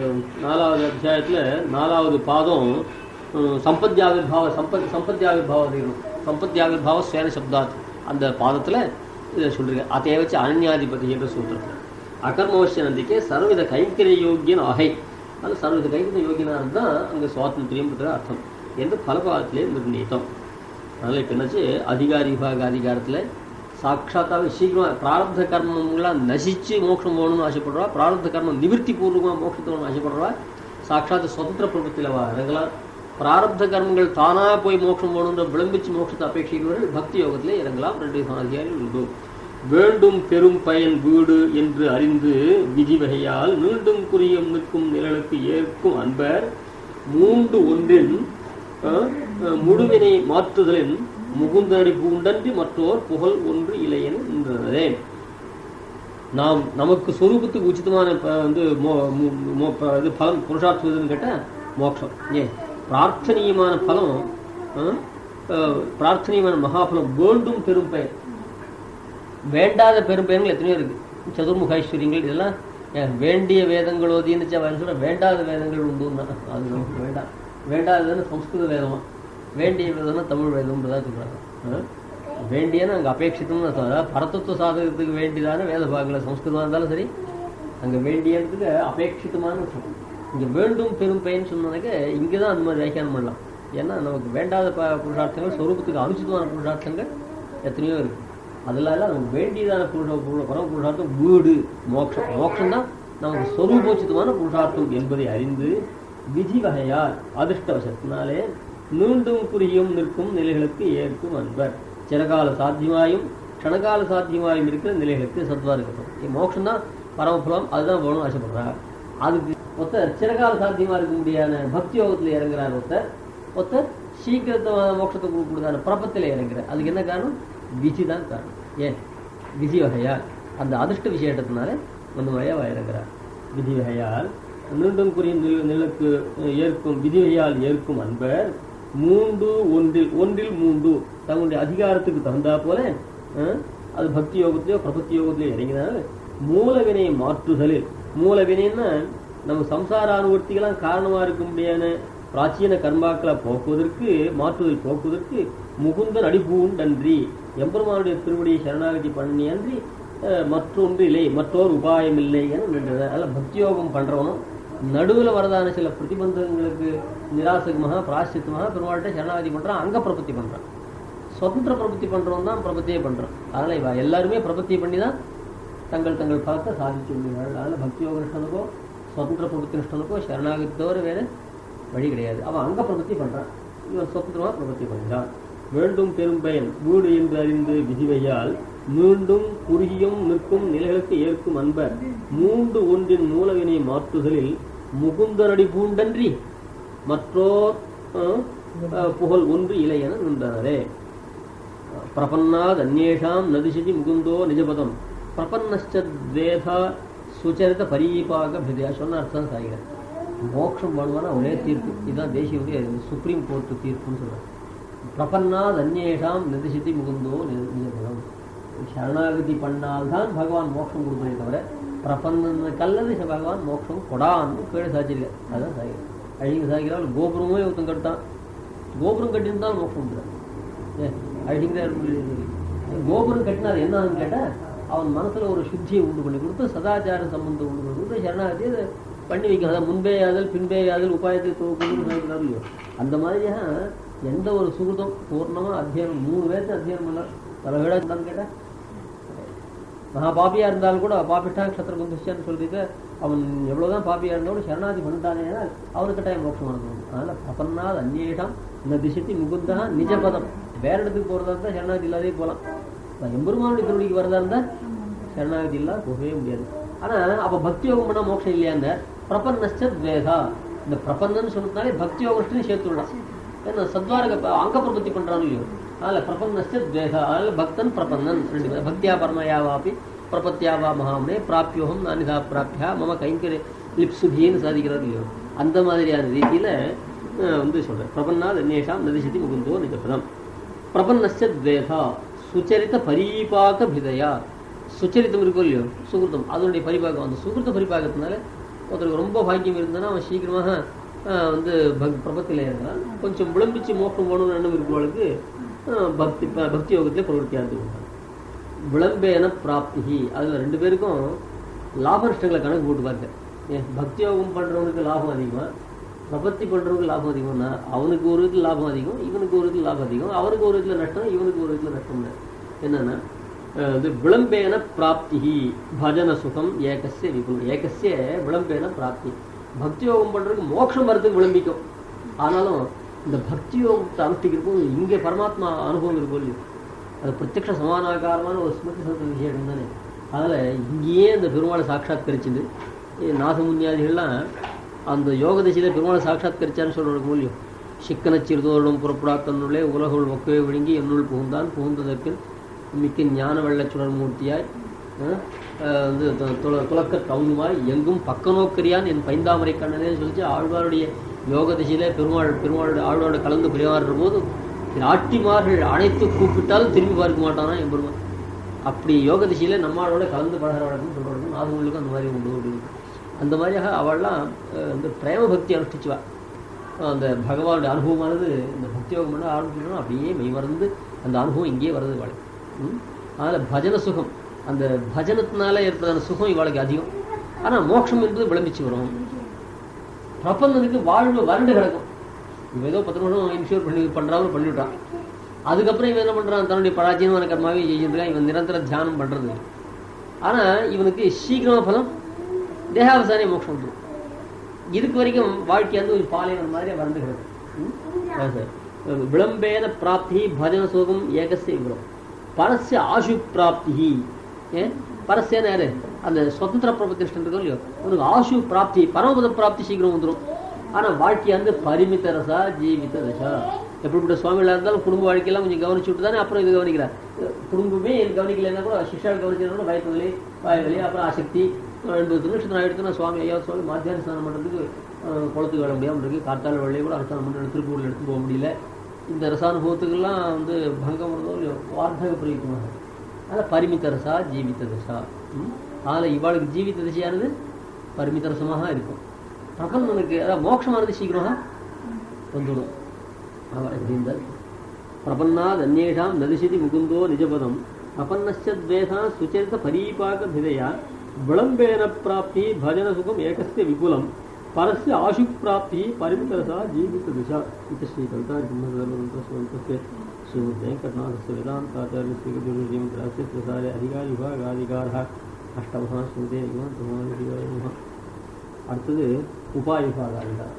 4வது அத்தியாயத்தில் 4வது பாதம் சம்பத்யாவிர்பாவ ஸ்வேன சப்தாத் அந்த பாதத்தில் இதை சொல்றீங்க. அதை வச்சு அனன்யாதிபதி என்ற சூத்திரத்தில் அகர்மவசிய நந்திக்கே சர்வவித கைங்கரிய யோகியன் ஆகை அது சர்வத கைவித யோகினார் தான் அங்கே சுவாதந்திரியம்ன்ற அர்த்தம் என்று பலபாதத்திலே நிர்ணயித்தோம். அதனால் இப்போ என்னாச்சு, அதிகாரி விபாக அதிகாரத்தில் சாட்சாத்தாவே சீக்கிரமாக பிராரப்த கர்மங்களாம் நசிச்சு மோட்சம் போகணும்னு ஆசைப்படுறா, பிராரப்த கர்மம் நிவர்த்தி பூர்வமாக மோட்சத்தோடு ஆசைப்படுறா, சாட்சாத் சுதந்திர பிரபத்தியில் இறங்கலாம். பிராரப்த கர்மங்கள் தானாக போய் மோட்சம் போகணுன்ற விளம்பிச்சு மோட்சத்தை அபேட்சிக்கிறவர்கள் பக்தி யோகத்திலே இறங்கலாம். 2 அதிகாரிகள் உண்டு. வேண்டும் பெரும் பயன் வீடு என்று அறிந்து விதி வகையால் மீண்டும் குறியும் நிற்கும் நிழலுக்கு ஏற்கும் அன்பர் 3 ஒன்றின் முழுவினை மாற்றுதலின் முகுந்தடி பூண்டன்றி மற்றோர் புகழ் ஒன்று இலையென நின்றனரே. நாம் நமக்கு சொரூபத்துக்கு உச்சிதமான இது பலம் புருஷார்த்தம் கேட்டால் மோட்சம். ஏன் பிரார்த்தனீயமான பலம், பிரார்த்தனீயமான மகாபலம் வேண்டும் பெரும் பெயர். வேண்டாத பெரும் பெயர்கள் எத்தனையோ இருக்கு. சதுர்முக ஐஸ்வர்யங்கள் இதெல்லாம் வேண்டிய வேதங்கள் ஓதின்னு சொல்ல, வேண்டாத வேதங்கள் உண்டுன்னா அது நமக்கு வேண்டாம். வேண்டாததுன்னு சம்ஸ்கிருத வேதமா, வேண்டிய வேதம்னா தமிழ் வேதம்ன்றதான் சொல்றாங்க. வேண்டியன்னு அங்கே அபேட்சித்தம்னு சொல்ல, பரதத்துவ சாதகத்துக்கு வேண்டியதான வேத பாகங்களை சம்ஸ்கிருதமாக இருந்தாலும் சரி, அங்கே வேண்டியதுக்கு அபேட்சித்தமான விஷயம். இங்கே வேண்டும் பெரும் பயன் சொன்னாக்க இங்கே தான் அந்த மாதிரி வியாக்கியானம் பண்ணலாம். ஏன்னா நமக்கு வேண்டாத புருஷார்த்தங்கள், சொரூபத்துக்கு அனுச்சிதமான புருஷார்த்தங்கள் எத்தனையோ இருக்குது. அதெல்லாம் நமக்கு வேண்டியதான பரம புருஷார்த்தம் வீடு மோட்சம். மோட்சம் தான் நமக்கு சொரூபோச்சிதமான புருஷார்த்தம் என்பதை அறிந்து விதி வகையால் அதிர்ஷ்டவசத்தினாலே மீண்டும் புரியும் நிற்கும் நிலைகளுக்கு ஏற்கும் அன்பர். சிறகால சாத்தியமாயும் க்ஷணகால சாத்தியமாயும் இருக்கிற நிலைகளுக்கு சத்வா இருக்கட்டும். மோட்சம் தான் பரமபலம், அதுதான் வேணும்னு ஆசைப்படுறார். அதுக்கு ஒருத்தர் சிறகால சாத்தியமாக இருக்க முடியாத பக்தி யோகத்தில் இறங்குறார், ஒருத்தர் சீக்கிரத்தை மோட்சத்தை கொடுக்குறதான பிரபத்தில் இறங்குறார். அதுக்கு என்ன காரணம்? விதி தான் காரணம். ஏன் விதி வகையால் அந்த அதிர்ஷ்ட விசேஷத்தினால அந்த வகையாக இறங்குறார். விதி வகையால் மீண்டும் புரியும் நிலக்கு ஏற்கும் விதி வகையால் ஏற்கும் அன்பர் 3 ஒன்றில் 3 தங்களுடைய அதிகாரத்துக்கு தகுந்தா போல அது பக்தி யோகத்திலேயோ பிரபத்தி யோகத்திலேயோ இறங்கினால் மூலவினை மாற்றுதலில், மூலவினைன்னா நம்ம சம்சார அனுவர்த்திகளாம் காரணமாக இருக்க முடியாத பிராச்சீன கர்மாக்களை போக்குவதற்கு, மாற்றுதல் போக்குவதற்கு முகுந்தன் அடிபூண்டன்றி எம்பெருமானுடைய திருவடியை சரணாகதி பண்ணி அன்றி மற்றொன்று இல்லை, மற்றொரு உபாயம் இல்லை என நின்றது. அதில் பக்தியோகம் பண்ணுறவனும் நடுவில் வரதான சில பிரதிபந்தங்களுக்கு நிராசகமாக பிராயசித்தமாக பெருமாள்கிட்ட சரணாகதி பண்ணுறான், அங்கே பிரபத்தி பண்ணுறான். சுதந்திர பிரபத்தி பண்ணுறவன் தான் பிரபத்தியே பண்ணுறான். அதனால் இவ எல்லாருமே பிரபத்தியை பண்ணி தான் தங்கள் பலத்தை சாதிச்சு விடுவார்கள். அதனால் பக்தியோக நிஷ்டனுக்கோ சுதந்திர பிரபத்தி நிஷ்டனுக்கோ சரணாகதி தவிர வேறு வழி கிடையாது. அவன் அங்கே பிரபத்தி பண்ணுறான், இவன் சுதந்திரமாக பிரபத்தி பண்ணுறான். வேண்டும் பெரும் பயன் வீடு என்று அறிந்து விதிவையால் மீண்டும் குறுகியும் நிற்கும் நிலைகளுக்கு ஏற்கும் அன்பர் 3 ஒன்றின் மூலவினை மாற்றுதலில் முகுந்தனடி பூண்டன்றி மற்றோர் புகழ் ஒன்று இலை என நின்றனரே. பிரபன்னாத் அந்நேஷாம் நதிசிதி முகுந்தோ நிஜபதம் பிரபன்னச்சத்வேதா சுச்சரித பரீபாக பிரியா சொன்ன அர்த்தம் சாய்கிறேன். மோட்சம் பண்ணுவானா ஒரே தீர்ப்பு, இதுதான் தேசிய சுப்ரீம் கோர்ட்டு தீர்ப்புன்னு சொல்கிறார். பிரபன்னாத் அந்நேஷாம் நிதிசிதி முகுந்தோ நிஜபதம். சரணாகதி பண்ணால்தான் பகவான் மோட்சம் கொடுப்பதே தவிர பிரபன்னக்கல்லது பகவான் மோட்சம் கொடான்னு கீழே சாச்சிருக்க. அதுதான் சாய்கிறேன். அழிங்க சாய்கிறாள் கோபுரமே ஒருத்தன் கட்டான், கோபுரம் கட்டியிருந்தாலும் மோட்சம் கொடுக்குறான். அழிங்கிற கோபுரம் கட்டினார் என்னன்னு கேட்டால் அவன் மனசில் ஒரு சுத்தியை உண்டு பண்ணி கொடுத்து சதாச்சார சம்பந்தம் உண்டு பண்ணி கொடுத்து சரணாகதி அதை பண்ணி வைக்க. அதான் முன்பேயாதல் பின்பேயாதல் உபாயத்தை துவக்கணும் இல்லையோ, அந்த மாதிரியாக எந்த ஒரு சுகிருதம் பூர்ணமாக அத்தியானம் 3 பேர்த்து அத்தியானம் பண்ணார். பல வேடா இருந்தான்னு கேட்டால் மகா பாப்பியாக இருந்தாலும் கூட பாப்பிட்டா க்ஷத்திர பந்துஷ்டான்னு சொல்லிட்டு அவன் எவ்வளோதான் பாப்பியாக இருந்தாலும் சரணாதி பண்ணிட்டானே அவனுக்கு கட்டாயம் மோட்சம் நடக்கணும். அதனால் பிரபன்னாத் அந்நேஷாம் இந்த திசைத்தி முகுந்தா நிஜபதம். வேற இடத்துக்கு போகிறதா இருந்தால் சரணாகதி இல்லாதே போகலாம். எம்பெருமானுடைய திருவடிக்கு வரதா இருந்தால் சரணாகதி இல்லாத போகவே முடியாது. ஆனால் அப்போ பக்தி யோகம் பண்ணால் மோட்சம் இல்லையா? அந்த பிரபன்னச்சத்வேதா, இந்த பிரபந்தன்னு சொன்னதுனாலே பக்தி யோகத்தையும் சேர்த்துடலாம். ஏன்னா சத்வாரக அங்க பிரபத்தி பண்ணுறான்னு இல்லையோ, அதில் பிரபன்னச்சத்வேதா, அதில் பக்தன் பிரபந்தன் 2 பேர். பக்தியா பரமயாவாப்பி பிரபத்தியாவா மகாமனே பிராப்பியோகம் நானிதா பிராப்பியா மம கைங்கரி லிப்சுபின்னு சாதிக்கிறார் இல்லையோ, அந்த மாதிரியான ரீதியில் சொல்கிறேன். பிரபன்னாத் அந்நேஷாம் நதிசதி முகுந்தோ நிஜபதம் பிரபன்னச்சத்வேதா சுச்சரித்த பரிபாக பிதையா. சுச்சரித்தம் இருக்கும் இல்லையோ சுகிருத்தம், அதனுடைய பரிபாகம். அந்த சுகிருத்த பரிபாகத்தினால ஒருத்தருக்கு ரொம்ப பாக்கியம் இருந்ததுன்னா அவன் சீக்கிரமாக பிரபத்தியில் இருந்தால் கொஞ்சம் விளம்பிச்சு மோட்சம் போகணும்னு எண்ணம் இருக்கிறவளுக்கு பக்தி யோகத்திலே பிரவருத்தியாக இருந்துருக்காங்க. விளம்பேன பிராப்தி, அதில் 2 பேருக்கும் லாப நஷ்டங்களை கணக்கு போட்டு பார்த்தேன். பக்தி யோகம் பண்ணுறவனுக்கு லாபம் அதிகமாக, பிரபத்தி பண்ணுறவனுக்கு லாபம் அதிகம்னா அவனுக்கு ஒரு விதத்தில் லாபம் அதிகம், இவனுக்கு ஒரு விதத்தில் லாபம் அதிகம், அவனுக்கு ஒரு விதத்தில் நஷ்டம், இவனுக்கு ஒரு விதத்தில் நஷ்டம். என்னன்னா இது விளம்பேன பிராப்தி பஜன சுகம் ஏகசிய விபுலம். ஏகசிய விளம்பேன பிராப்தி. பக்தி யோகம் பண்ணுறதுக்கு மோட்சம் வரத்துக்கு விளம்பிக்கும். ஆனாலும் இந்த பக்தி யோகத்தை அனுஷ்டிக்கிறப்போ இங்கே பரமாத்மா அனுபவம் இருக்கும் இல்லையோ, அது பிரத்யக்ஷ சமானாகாரமான ஒரு ஸ்மிருதி சந்த விஷயம் தானே. அதில் இங்கேயே அந்த பெருமாளை சாட்சாத்கரிச்சுது. நாசமுன்யாதிகள்லாம் அந்த யோக திசையில் பெருமாளை சாட்சாத்கரிச்சான்னு சொல்கிறோம் இல்லையோ. சிக்கன சிறுதோறும் புறப்படாக்கனுள்ளே உலகுள் ஒக்கவே விழுங்கி என்னுள் புகுந்தான், புகுந்ததற்கு மிக்க ஞான வெள்ளச்சுடர் மூர்த்தியாய் வந்து துலக்க கவுனுமாய் எங்கும் பக்க நோக்கரியான் என் பைந்தாமரை கண்ணனே சொல்லிச்சு. ஆழ்வாருடைய யோக திசையில் பெருமாளுடைய ஆழ்வாரோட கலந்து பிரிவாடுற போது ஆட்டிமார்கள் அனைத்து கூப்பிட்டாலும் திரும்பி பார்க்க மாட்டானா என் பெருமாள். அப்படி யோக திசையில் நம்மளோட கலந்து பழகிற வழக்கம் சொல்கிறோம். நாகங்களுக்கும் அந்த மாதிரி உண்டு. அந்த மாதிரியாக அவள்லாம் வந்து பிரேம பக்தி அனுஷ்டிச்சுவா. அந்த பகவானுடைய அனுபவமானது இந்த பக்தி யோகம் பண்ண ஆரம்பிச்சுட்டோம் அப்படியே மெய் மறந்து அந்த அனுபவம் இங்கேயே வருது இவாளுக்கு. அதனால் பஜன சுகம், அந்த பஜனத்தினால ஏற்படாத சுகம் இவாளுக்கு அதிகம். ஆனால் மோட்சம் என்பது விளம்பிச்சு வரும். பிரபந்தனுக்கு வாழ்வு வறண்டு கிடக்கும். இவன் ஏதோ 10 நிமிஷம் இன்ஷூர் பண்ணுறாலும் பண்ணிவிட்டான். அதுக்கப்புறம் இவன் என்ன பண்ணுறான், தன்னுடைய பராஜயமான கர்மாவே செய்யிருக்கான். இவன் நிரந்தர தியானம் பண்ணுறது. ஆனால் இவனுக்கு சீக்கிரமாக பலம் தேகாவசானே மோட்சம் வந்துடும். இதுக்கு வரைக்கும் வாழ்க்கை வந்து ஒரு பாலைவன் மாதிரி வறண்டு கிடக்கும். விளம்பேன பிராப்தி பஜன சோகம் ஏகசிய விபுலம். பரஸ்ய ஆசு பிராப்தி. பரஸ்யன்னு யாரு, அந்த சுதந்திர பிரபத்திஷ்டன் இருக்கோ இல்லையோ, உனக்கு ஆசு பிராப்தி பரமபத பிராப்தி சீக்கிரம் வந்துடும். ஆனால் வாழ்க்கை வந்து பரிமித ரசா ஜீவித தசா. எப்படிப்பட்ட சுவாமிகளாக இருந்தாலும் குடும்ப வாழ்க்கையெல்லாம் கொஞ்சம் கவனிச்சு விட்டு தானே அப்புறம் இது கவனிக்கிறார். குடும்பமே கவனிக்கலைன்னா கூட சிஷ்யாவில் கவனிச்சதுனால வயத்து வலி, வாய் வலி, அப்புறம் ஆசக்தி 80 நிமிஷம் ஆகிடுச்சுன்னா சுவாமி ஐயா சுவாமி மாத்தியான ஸ்நானம் பண்ணுறதுக்கு குளத்துக்கு வர முடியாமல் இருக்குது. காத்தாள் வெள்ளையை கூட அனுஷ்டானம் பண்ணுறது திருப்பூரில் எடுத்து போக முடியல. இந்த ரசானுபவத்துக்கெல்லாம் வந்து பங்கம் வருதோ இல்லையோ, வார்த்தக பிரயுக்தமாக. அதில் பரிமித ரசா ஜீவித தசா. அதில் இவாளுக்கு ஜீவித திசையானது பரிமித ரசமாக இருக்கும். பிரபந்தனுக்கு அதாவது மோட்சமானது சீக்கிரமாக வந்துடும். எப்படின்றால் பிரபன்னாத் அந்நேஷாம் நதிசிதி முகுந்தோ நிஜபதம் பிரபன்னஸ்யத்வேதா சுச்சரித பரீபாக பிதையா விளம்பேன பிராப்தி பஜன சுகம் ஏகஸ்ய விபுலம் பரஸ்ய ஆசு பிராப்தி பரிமிதரசா ஜீவித திசா. இது ஸ்ரீ கல்தாரிமந்தஸ்வந்தஸ்ய ஸ்ரீமத் வெங்கடநாதஸ்ய வேதாந்தாச்சார்யஸ்ய குருஜீவந்திராஸ்ய பிரசாரே அதிகாரி விபாகாதிகாரः அஷ்டமः ஸ்ருதே நமः. அடுத்தது உபாய விபாகாதிகாரம்.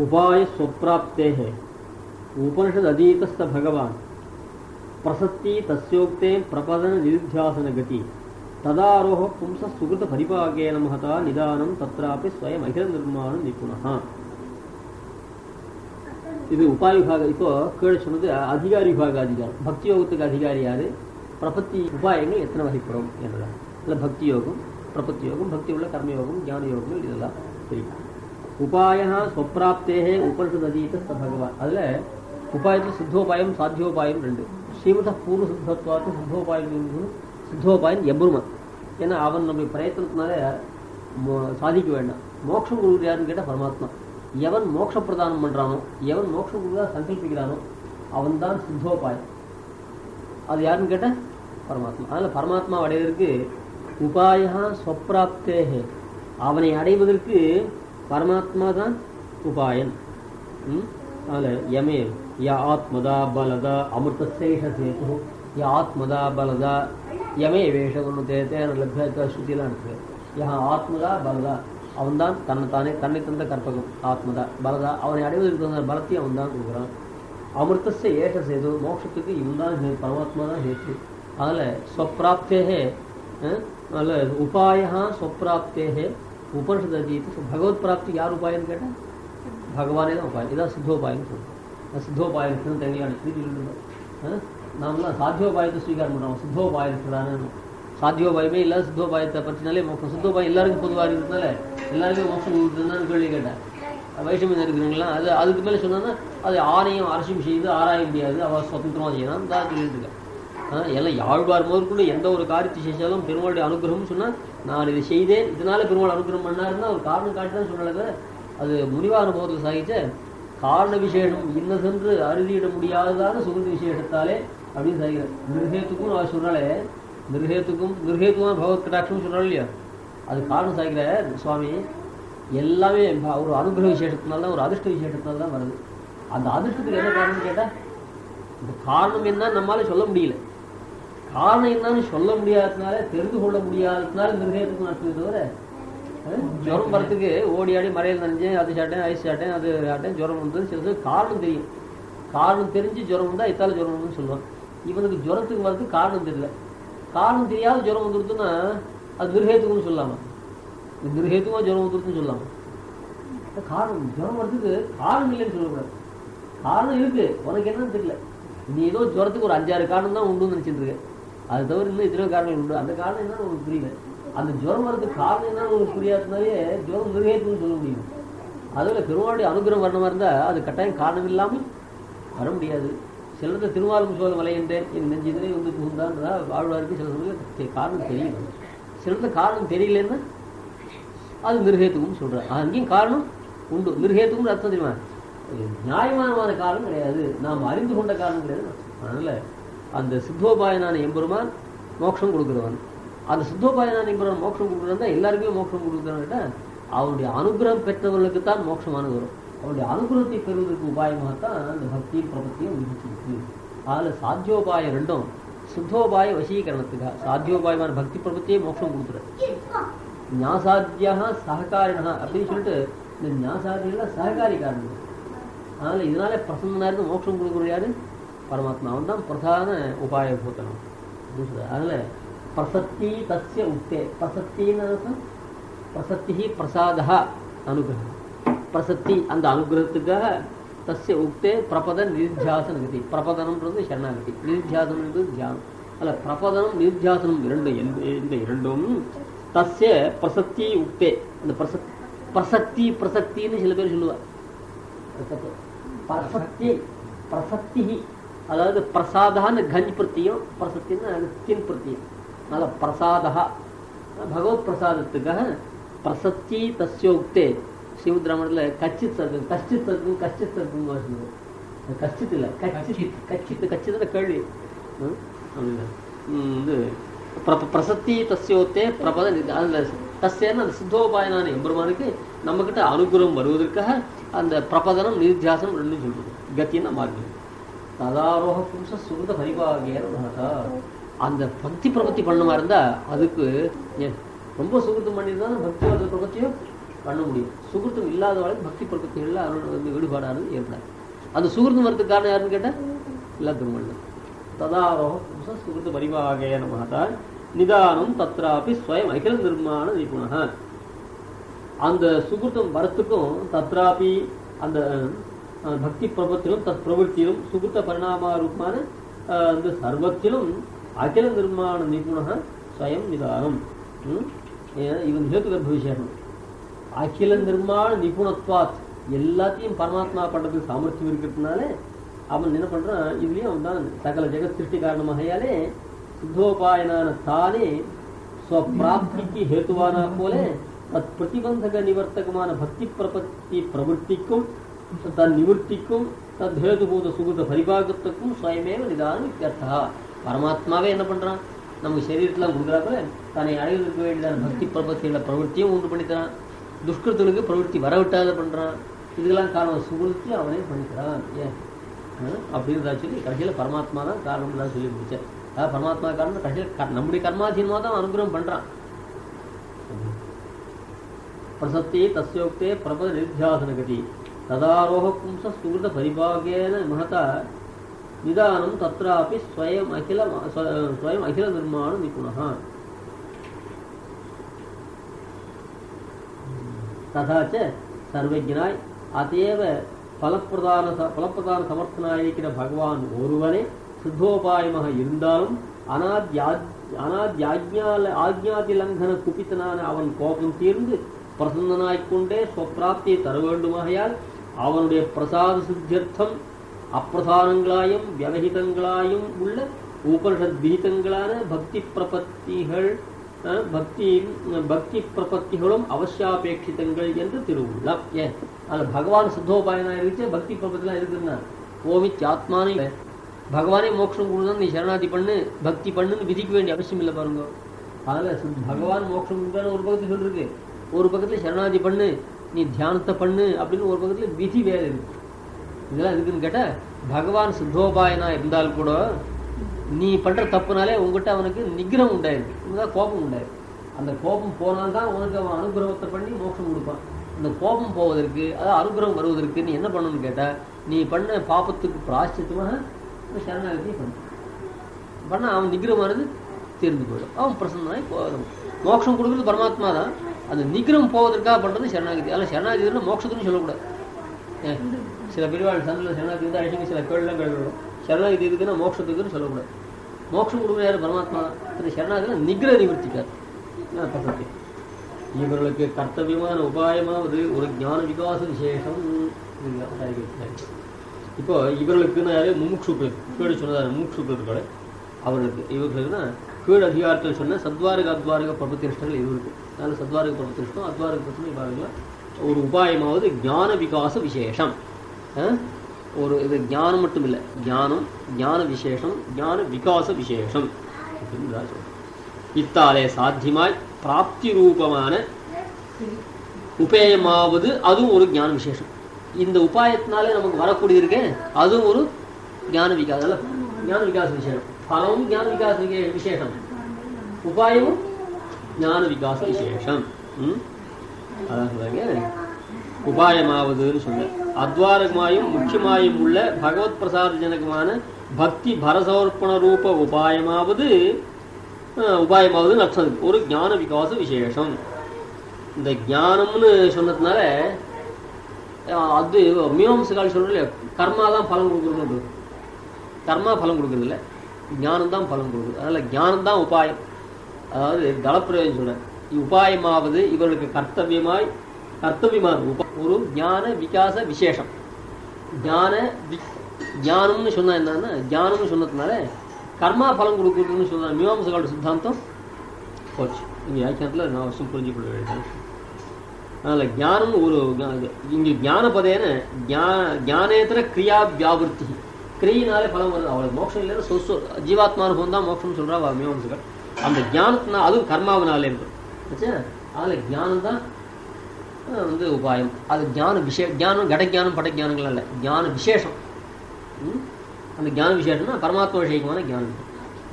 उपाय स्वप्राप्ते है उपनिषद अधीतस्थ भगवान प्रसत्ति तस्योक्ते प्रपदन निरुध्यासन गति तदारोह पुंस सुकृत परिपाकेन महता निदानं तत्रापि स्वयं अखिल निर्माण निपुणः. இது உபாய விபாகம். இப்போ கீழே சொன்னது அதிகாரி விபாக அதிகாரம். பக்தி யோகத்துக்கு அதிகாரி யாரு, பிரபத்தி உபாயங்கள் எத்தனை வகைப்படும் என்றதான். இல்லை பக்தி யோகம், பிரபத்தி யோகம், பக்தி உள்ள கர்மயோகம், ஞான யோகம், இதெல்லாம் தெரியும். உபாயா ஸ்வப்ராப்தே உபனிஷத் அதீத பகவான். அதில் உபாயத்தில் சித்தோபாயம் சாத்தியோபாயம் 2. ஸ்ரீமத பூர்வ சித்தத்வாத்து சித்தோபாயம் சித்தோபாயம் எம்பெருமான். ஏன்னா அவன் நம்முடைய பிரயத்தனத்தினால சாதிக்க வேண்டாம். மோட்சம் கொடுக்குற யாருன்னு கேட்டால் பரமாத்மா. எவன் மோட்ச பிரதானம் பண்ணுறானோ, எவன் மோட்சம் கொடுக்குறதா சங்கல்பிக்கிறானோ அவன் தான் சித்தோபாயம். அது யாருன்னு கேட்டால் பரமாத்மா. அதனால் பரமாத்மா அடைவதற்கு உபாயா ஸ்வப்ராப்தே, அவனை அடைவதற்கு பரமாத்மா தான் உபாயன். அதில் யமே ய ஆத்மதா பலதா அமிர்தசேஷ சேது ய ஆத்மதா பலதா யமே வேஷவனு தேன லப்ய ஸ்ருதியெல்லாம் இருக்குது. யா ஆத்மதா பலதா, அவன்தான் தன்னைத்தானே தன்னை தந்த கற்பகம். ஆத்மதா பலதா, அவனை அடைவதற்கு தந்த பலத்தை அவன் தான் கொடுக்குறான். அமிர்தச ஏஷ சேது, மோட்சத்துக்கு இவன் தான் பரமாத்மா தான் ஹேத்து. அதில் ஸ்வப்ராப்தே அதில் உபாயா ஸ்வப்ராப்தே உபனிஷத் அதீத பகவத் பிராப்தி யார் உபாயன்னு கேட்டால் பகவானே தான் உபாயம். இதான் சித்தோபாயம்னு சொல்லுவோம். சித்தோபாயத்துக்கு தனியான திருப்பி சொல்லுவோம். நாமெல்லாம் சாத்தியோபாயத்தை ஸ்வீகாரம் பண்ணுறோம். சித்தோபாயத்துக்கு சாத்தியோபாயமே இல்லாத சித்தோபாயத்தை பற்றினாலே மோட்சம். சித்தோபாயம் எல்லாருக்கும் பொதுவாக இருக்கிறதுனால எல்லாருமே மோட்சம் கொடுக்குறதுன்னு கேள்வி கேட்டேன். வைஷமியம் இருக்கிறவங்களாம் அதுக்கு மேலே சொன்னாங்கன்னா அது ஆணையம் அரசியும் செய்து ஆராய முடியாது, அவள் சுதந்திரமாக செய்யலாம் தான் சொல்லிட்டு இருக்கேன். எல்லாம் யாழ்வார் முதற்கொண்டு எந்த ஒரு காரியத்தை செஞ்சாலும் பெருமாளுடைய அனுகிரகம்னு சொன்னால் நான் இதை செய்தேன் இதனால பெருமாள் அனுகிரகம் பண்ணாருன்னா ஒரு காரணம் காட்டி தான் சொல்லலை. அது முனிவான போதில் சாகிச்ச காரண விசேஷம் இன்னதென்று அறுதியிட முடியாததான சுகந்தி விசேஷத்தாலே அப்படின்னு சாகிக்கிறேன். நிர்ஹேத்துக்கும் அவர் சொன்னாலே நிர்ஹேத்துவான பகவத் கடாட்சம் சொல்கிறாள் இல்லையா, அது காரணம் சாய்க்கிற சுவாமி எல்லாமே ஒரு அனுகிரக விசேஷத்தினால தான், ஒரு அதிர்ஷ்ட விசேஷத்தினால தான் வருது. அந்த அதிர்ஷ்டத்துக்கு என்ன காரணம்னு கேட்டால், இந்த காரணம் என்ன நம்மளால சொல்ல முடியல. காரணம் என்னன்னு சொல்ல முடியாததுனால, தெரிந்து கொள்ள முடியாததுனால நிர்ணயத்துக்கு நடக்குது தவிர, ஜுரம் வரத்துக்கு ஓடி ஆடி மறையில் நினைஞ்சேன், அது சாட்டேன், ஐஸ் சாட்டேன், அது சாட்டேன், ஜுரம் வந்தது. சில காரணம் தெரியும். காரணம் தெரிஞ்சு ஜுரம் வந்தால் இத்தால ஜுரம் வந்துன்னு சொல்லுவான். இவனுக்கு ஜுரத்துக்கு வரதுக்கு காரணம் தெரியல. காரணம் தெரியாத ஜுரம் வந்துருதுன்னா அது நிர்ஹேத்துக்குன்னு சொல்லாமா? நிர்ஹேத்துவா ஜுரம் வந்துருதுன்னு சொல்லாமா? காரணம் ஜுரம் வரதுக்கு காரணம் இல்லைன்னு சொல்லக்கூடாது. காரணம் இருக்கு, உனக்கு என்னன்னு தெரியல. நீ ஏதோ ஜுரத்துக்கு ஒரு 5-6 காரணம் தான் உண்டுன்னு நினைச்சிட்டு இருக்க. அது தவிர இன்னும் எத்தனையோ காரணங்கள் உண்டு. அந்த காரணம் என்னன்னு உனக்கு புரியல. அந்த ஜுரம் வரதுக்கு காரணம் என்னன்னு உங்களுக்கு புரியாததுனாலே ஜுரம் நிர்ஹேத்துன்னு சொல்ல முடியும். அதில் பெருமாளுடைய அனுகிரகம் வரணுமா இருந்தால் அது கட்டாயம் காரணம் இல்லாமல் வர முடியாது. சிலது திருவாரூர் சோழ மலை என்றேன் என் நெஞ்சிலே வந்து புகுந்தான்றதா வாழ்வாருக்கு சில சமயம் காரணம் தெரியும். சிலது காரணம் தெரியலன்னா அது நிர்ஹேத்துக்கும் சொல்கிறார். அங்கேயும் காரணம் உண்டு. நிர்ஹேத்துக்கும் அர்த்தம் தெரியுமா? நியாயமான காரணம் கிடையாது, நாம் அறிந்து கொண்ட காரணம் கிடையாது. அதனால் அந்த சித்தோபாயனான எம்பெருமான் மோட்சம் கொடுக்குறவன். அந்த சித்தோபாயனான எம்பெருமான் மோட்சம் கொடுக்குறவன் தான் எல்லாருக்குமே மோட்சம் கொடுக்குறவன்கிட்ட அவனுடைய அனுகிரகம் பெற்றவர்களுக்கு தான் மோட்சமானது வரும். அவருடைய அனுகிரகத்தை பெறுவதற்கு உபாயமாகத்தான் அந்த பக்தியும் பிரபத்தியும் விதிச்சிருக்கு. அதில் சாத்தியோபாயம் ரெண்டும் சித்தோபாய வசீகரணத்துக்காக. சாத்தியோபாயமான பக்தி பிரபத்தியே மோட்சம் கொடுக்குற ஞாசாத்தியா சககாரினா அப்படின்னு சொல்லிட்டு இந்த ஞாசாத்தியெல்லாம் சககாரி காரணம். அதனால் இதனால பிரசன்னா இருந்து மோட்சம் கொடுக்குற யாரு? பரமாத்மா. அவன் தான் பிரதான உபாய பூத்தனம். அதனால் பிரசத்தி தஸ்ய உக்தே. பிரசத்தின்னு அர்த்தம் பிரசத்தி பிரசாதா அனுகிரகம். பிரசத்தி அந்த அனுகிரகத்துக்காக தஸ்ய உக்தே பிரபத நிர்த்தியாசன கதி. பிரபதனம்ன்றது சரணாகதி, நிர்த்தியாசனம்ன்றது தியானம். அல்ல பிரபதனம் நிர்த்தியாசனம் இந்த இரண்டும் தஸ்ய பிரசத்தி உக்தே. அந்த பிரசக்தி பிரசக்தின்னு சில பேர் சொல்லுவார். பிரசக்தி பிரசக்தி அதாவது பிரசாதான்னு கஞ்ச் பிரத்தியம், பிரசக்தின்னு தின் பிரத்தியம். அதனால் பிரசாதா பகவத் பிரசாதத்துக்காக பிரசத்தி தஸ்யோக்தே. சிவத்ராமணத்தில் கச்சித் சர்க்கம், கஷ்டித் சர்க்கம், கஷ்டித் சர்க்கம் சொல்லுவோம். கஷ்டித் இல்லை, கச்சித் கச்சித் கச்சித கேள்வி வந்து பிரசத்தி தஸ்யோத்தே பிரபத. அதில் தஸ்யன்னு அந்த சித்தோபாயனான எம்பெருமானுக்கு நம்மக்கிட்ட அனுகிரகம் வருவதற்காக அந்த பிரபதனம் நிர்த்தியாசனம் ரெண்டும் சொல்றது. கத்தின்னா மார்க்கம். ததாரோக புருஷ சுகிருத பரிபாகேன. அந்த பக்தி பிரபத்தி பண்ணமா இருந்தா அதுக்கு ரொம்ப சுகிருத்தம் பண்ணியிருந்தா பக்தி பிரபத்தியும் பண்ண முடியும். சுகிருத்தம் இல்லாத வரைக்கும் பக்தி பிரபத்திகளில் அவரோட வந்து ஈடுபாடானது ஏற்படாது. அந்த சுகிருத்தம் வரதுக்கு காரணம் யாருன்னு கேட்டால் எல்லாத்துக்கும் பண்ணலாம். ததாரோக புருஷ சுகிருத பரிபாகேன மகதா நிதானம் தத்ராபி ஸ்வயம் அகில நிர்மாண நிபுண. அந்த சுகிருத்தம் வரத்துக்கும் தத்ராபி அந்த பக்தி பிரபத்திலும் தத் பிரவൃத்தியிலும் சுகிருத்த பரிணாமரூபமான அந்த சர்வத்திலும் அகில நிர்மாண நிபுண ஸ்வயம் நிதானம். இவன் ஹேத்து கர்ப்ப விசேஷம். அகில நிர்மாண நிபுணத்வாத் எல்லாத்தையும் பரமாத்மா பண்றதுக்கு சாமர்த்தியம் இருக்கிறதுனால அவன் என்ன பண்றான், இதுலயும் அவன் தான் சகல ஜெகத் சிருஷ்டி காரணமாகையாலே சித்தோபாயனான தானே ஸ்வப்பிராப்திக்கு ஹேத்துவானா போல தத் பிரதிபந்தக நிவர்த்தகமான பக்தி பிரபத்தி பிரவೃத்திக்கும் தன் நிவர்த்திக்கும் தத் ஹேதுபூத சுகிருத பரிபாகத்துக்கும் ஸ்வயமேவ நிதானம் இத்தியர்த்தா. பரமாத்மாவே என்ன பண்றான், நம்ம சரீரத்தில் கொடுக்குறாப்புல தன்னை அடைவதற்கு வேண்டியதான பக்தி பிரபத்தியோட பிரவೃத்தியும் உண்டு பண்ணித்தரான். துஷ்கிருத்தனுக்கு பிரவೃத்தி வரவிட்டாத பண்றான். இதுக்கெல்லாம் காரணம் சுகிருத்தி அவனே பண்ணிக்கிறான். ஏன் அப்படின்னு சொல்லி கடைசியில் பரமாத்மா தான் காரணம் தான் சொல்லி முடிச்சேன். அதாவது பரமாத்மா காரணம் கடைசியில் நம்முடைய கர்மாதீனமாக தான் அனுகிரகம் பண்றான். பிரசத்தி தஸ்யோக்தே பிரபத நிர்த்தியாசன கதி ததாரோக பும்ச சுகிருத பரிபாகேன மகதா நிதானம் தத்ராபி ஸ்வயம் அகில நிர்மாண நிபுணா. ததாச்ச சர்வஜனாய் அதேவ பலப்பிரதான சமர்த்தனாய் இருக்கிற பகவான் ஒருவனே சித்தோபாயமாக இருந்தாலும் ஆக்ஞாதி லங்கன குபித்தனான அவன் கோபம் தீர்ந்து பிரசன்னனாய்க்கொண்டே ஸ்வப்பிராப்தியை தர வேண்டுமாகையால் அவனுடைய பிரசாத சித்தியர்த்தம் அப்பிரதானங்களாயும் வியவஹிதங்களாயும் உள்ள உபனிஷத் விஹிதங்களான பக்தி பிரபத்திகளும் அவசியாபேட்சிதங்கள் என்று திருவுள்ளம். ஏன் அதில் பகவான் சித்தோபாயனா இருந்துச்சு, பக்தி பிரபத்திலாம் இருக்குன்னா ஓமிச் ஆத்மானே பகவானே மோட்சம் கொடுத்தா நீ சரணாதி பண்ணு பக்தி பண்ணுன்னு விதிக்க வேண்டிய அவசியம் இல்லை. பாருங்க, அதில் பகவான் மோட்சம் ஒரு பக்கத்தில் சொல்லிருக்கு, ஒரு பக்கத்தில் சரணாதி பண்ணு, நீ தியானத்தை பண்ணு அப்படின்னு ஒரு பக்கத்தில் விதி வேறு இருக்கு. இதெல்லாம் இருக்குன்னு கேட்டால் பகவான் சித்தோபாயனா இருந்தால் கூட நீ பண்ணுற தப்புனாலே உங்ககிட்ட அவனுக்கு நிகிரம் உண்டாயிருக்கு, உனக்கு கோபம் உண்டாயிருக்கு. அந்த கோபம் போனால்தான் உனக்கு அவன் அனுகிரகத்தை பண்ணி மோட்சம் கொடுப்பான். அந்த கோபம் போவதற்கு, அதாவது அனுகிரகம் வருவதற்கு நீ என்ன பண்ணணும்னு கேட்டால் நீ பண்ண பாபத்துக்கு பிராயச்சித்தமாக சரணாகதி பண்ண அவன் நிகிரமானது தீர்ந்து போயிடும், அவன் பிரசன்னாய் போதும். மோட்சம் கொடுக்குறது பரமாத்மா தான், அந்த நிகிரம் போவதற்காக பண்ணுறது சரணாகதி. அதில் சரணாகதினா மோட்சத்துன்னு சொல்லக்கூடாது. சில பெரியவாள் சந்தில் சரணாகதி வந்து அழிச்சிங்க, சில கேள்லாம் கேள்விடும். சரணாகதி இருக்குன்னா மோட்சத்துக்குன்னு சொல்லக்கூடாது. மோட்சம் கொடுக்குற யார்? பரமாத்மா தான். அந்த சரணாகதினா நிகிர நிவர்த்திக்காது. பசத்தி இவர்களுக்கு கர்த்தவியமான உபாயமாவது ஒரு ஞான விகாச விசேஷம். இப்போ இவர்களுக்குன்னு யாரு? முமுட்சு பேர் கீழே சொன்னதாரு முமுட்சு பேர்கள் அவர்களுக்கு. இவர்களுக்குன்னா கீழ் அதிகாரத்தில் சொன்ன சத்வாரக அத்வாரக பிரபத்திஷ்டங்கள் இவருக்கு. அதனால சத்வாரக பிரபத்திஷ்டம் அத்வாரக பிரச்சனை இவர்கள் ஒரு உபாயமாவது ஞான விகாச விசேஷம். ஒரு இது ஞானம் மட்டும் இல்லை, ஞானம், ஞான விசேஷம், ஞான விகாச விசேஷம். இத்தாலே சாத்தியமாய் பிராப்தி ரூபமான உபேயமாவது அதுவும் ஒரு ஞான விசேஷம். இந்த உபாயத்தினாலே நமக்கு வரக்கூடிய இருக்கேன் அதுவும் ஒரு ஞான விகாச, ஞான விகாச விசேஷம். பலமும் ஞான விகாச விசேஷம், உபாயமும் ஞான விகாச விசேஷம். அதான் சொல்றாங்க உபாயமாவதுன்னு சொன்ன. அத்வாரகமாயும் முக்கியமாயும் உள்ள பகவத் பிரசாத ஜனகமான பக்தி பரசமர்ப்பண ரூப உபாயமாவது அர்த்தம் ஒரு ஞான விகாச விசேஷம். இந்த ஞானம்னு சொன்னதுனால அது மீமாம்சகால் சொல்றதுல கர்மா தான் பலன் கொடுக்குறது, கர்மா பலன் கொடுக்குறது இல்லை, ஞானம் தான் பலன் கொடுக்குது. அதனால ஞானம் தான் உபாயம். அதாவது தளப்பிரயோகம் சொல்றேன், உபாயமாவது இவர்களுக்கு கர்த்தவியமான ஒரு ஞான விகாச விசேஷம். ஞானம்னு சொன்னா என்னன்னா, ஞானம்னு சொன்னதுனால கர்மா பலம் கொடுக்குறதுன்னு சொன்ன மீமாம்சகாலோட சித்தாந்தம் போச்சு. இங்கே வியாக்கியானத்தில் நான் வருஷம் புரிஞ்சு கொள்ள வேண்டியது. அதனால ஞானம் ஒரு இங்கே ஞானபதேன ஞானேத்தர கிரியா வியாபுர்த்தி, கிரியினாலே பலம் வருது. அவளுக்கு மோட்சம் இல்லைன்னா சொசு ஜீவாத்மானுபவம் தான் மோட்சம்னு சொல்றா மீமாம்சகர். அந்த ஞானத்தினா அதுவும் கர்மாவினாலே ஆச்சா. அதில் ஞானம் தான் வந்து உபாயம். அது ஞான ஞானம் கடஜானம் படஜானங்கள் அல்ல, ஞான விசேஷம். அந்த ஞான விசேஷம்னா பரமாத்மா விஷயமான ஞானம்.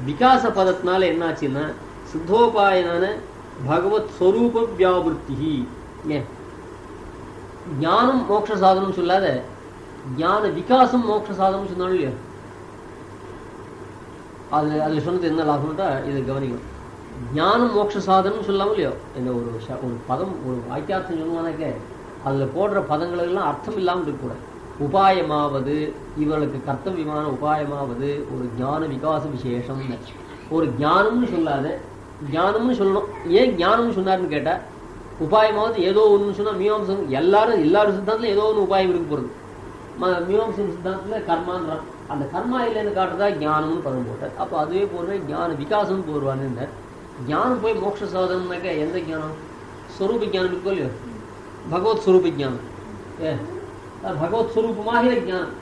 விகாச பதத்தினால என்னாச்சுன்னா சித்தோபாயனான பகவத் ஸ்வரூப வியாபுர்த்தி. ஞானம் மோட்ச சாதனம் சொல்லாத ஞான விகாசம் மோட்ச சாதனம் சொன்னாலும் இல்லையா, அதுல சொன்னது என்ன லாபம்னா இதை கவனிக்கணும். ஞானம் மோட்ச சாதனம் சொல்லாமல் இல்லையோ, இந்த ஒரு பதம் ஒரு வாக்கியார்த்தம் சொல்லுவானாக்க அதில் போடுற பதங்கள் எல்லாம் அர்த்தம் இல்லாமல் இருக்கக்கூடாது. உபாயமாவது இவர்களுக்கு கர்த்தவியமான உபாயமாவது ஒரு ஞான விகாச விசேஷம். ஒரு ஞானம்னு சொல்லாத ஞானம்னு சொல்லணும். ஏன் ஞானம்னு சொன்னார்னு கேட்டால் உபாயமாவது ஏதோ ஒன்று சொன்னால் மீமாம்சம் எல்லாரும் சித்தாந்தத்தில் ஏதோ ஒன்று உபாயம் இருக்க போகிறது. மீமாம்சம் சித்தாந்தத்தில் கர்மான்றான், அந்த கர்மா இல்லைன்னு காட்டுறதா ஞானம்னு பதம் போட்டார். அப்போ அதுவே போடுவேன் ஞான விகாசம்னு போடுவான்னு. ஞானம் போய் மோட்ச சாதனம்னாக்க எந்த ஞானம்? ஸ்வரூப ஞானம் இருக்கோ இல்லையோ, பகவத் ஸ்வரூப ஞானம். பகவத் ஸ்வரூபமாகிற ஞானம்.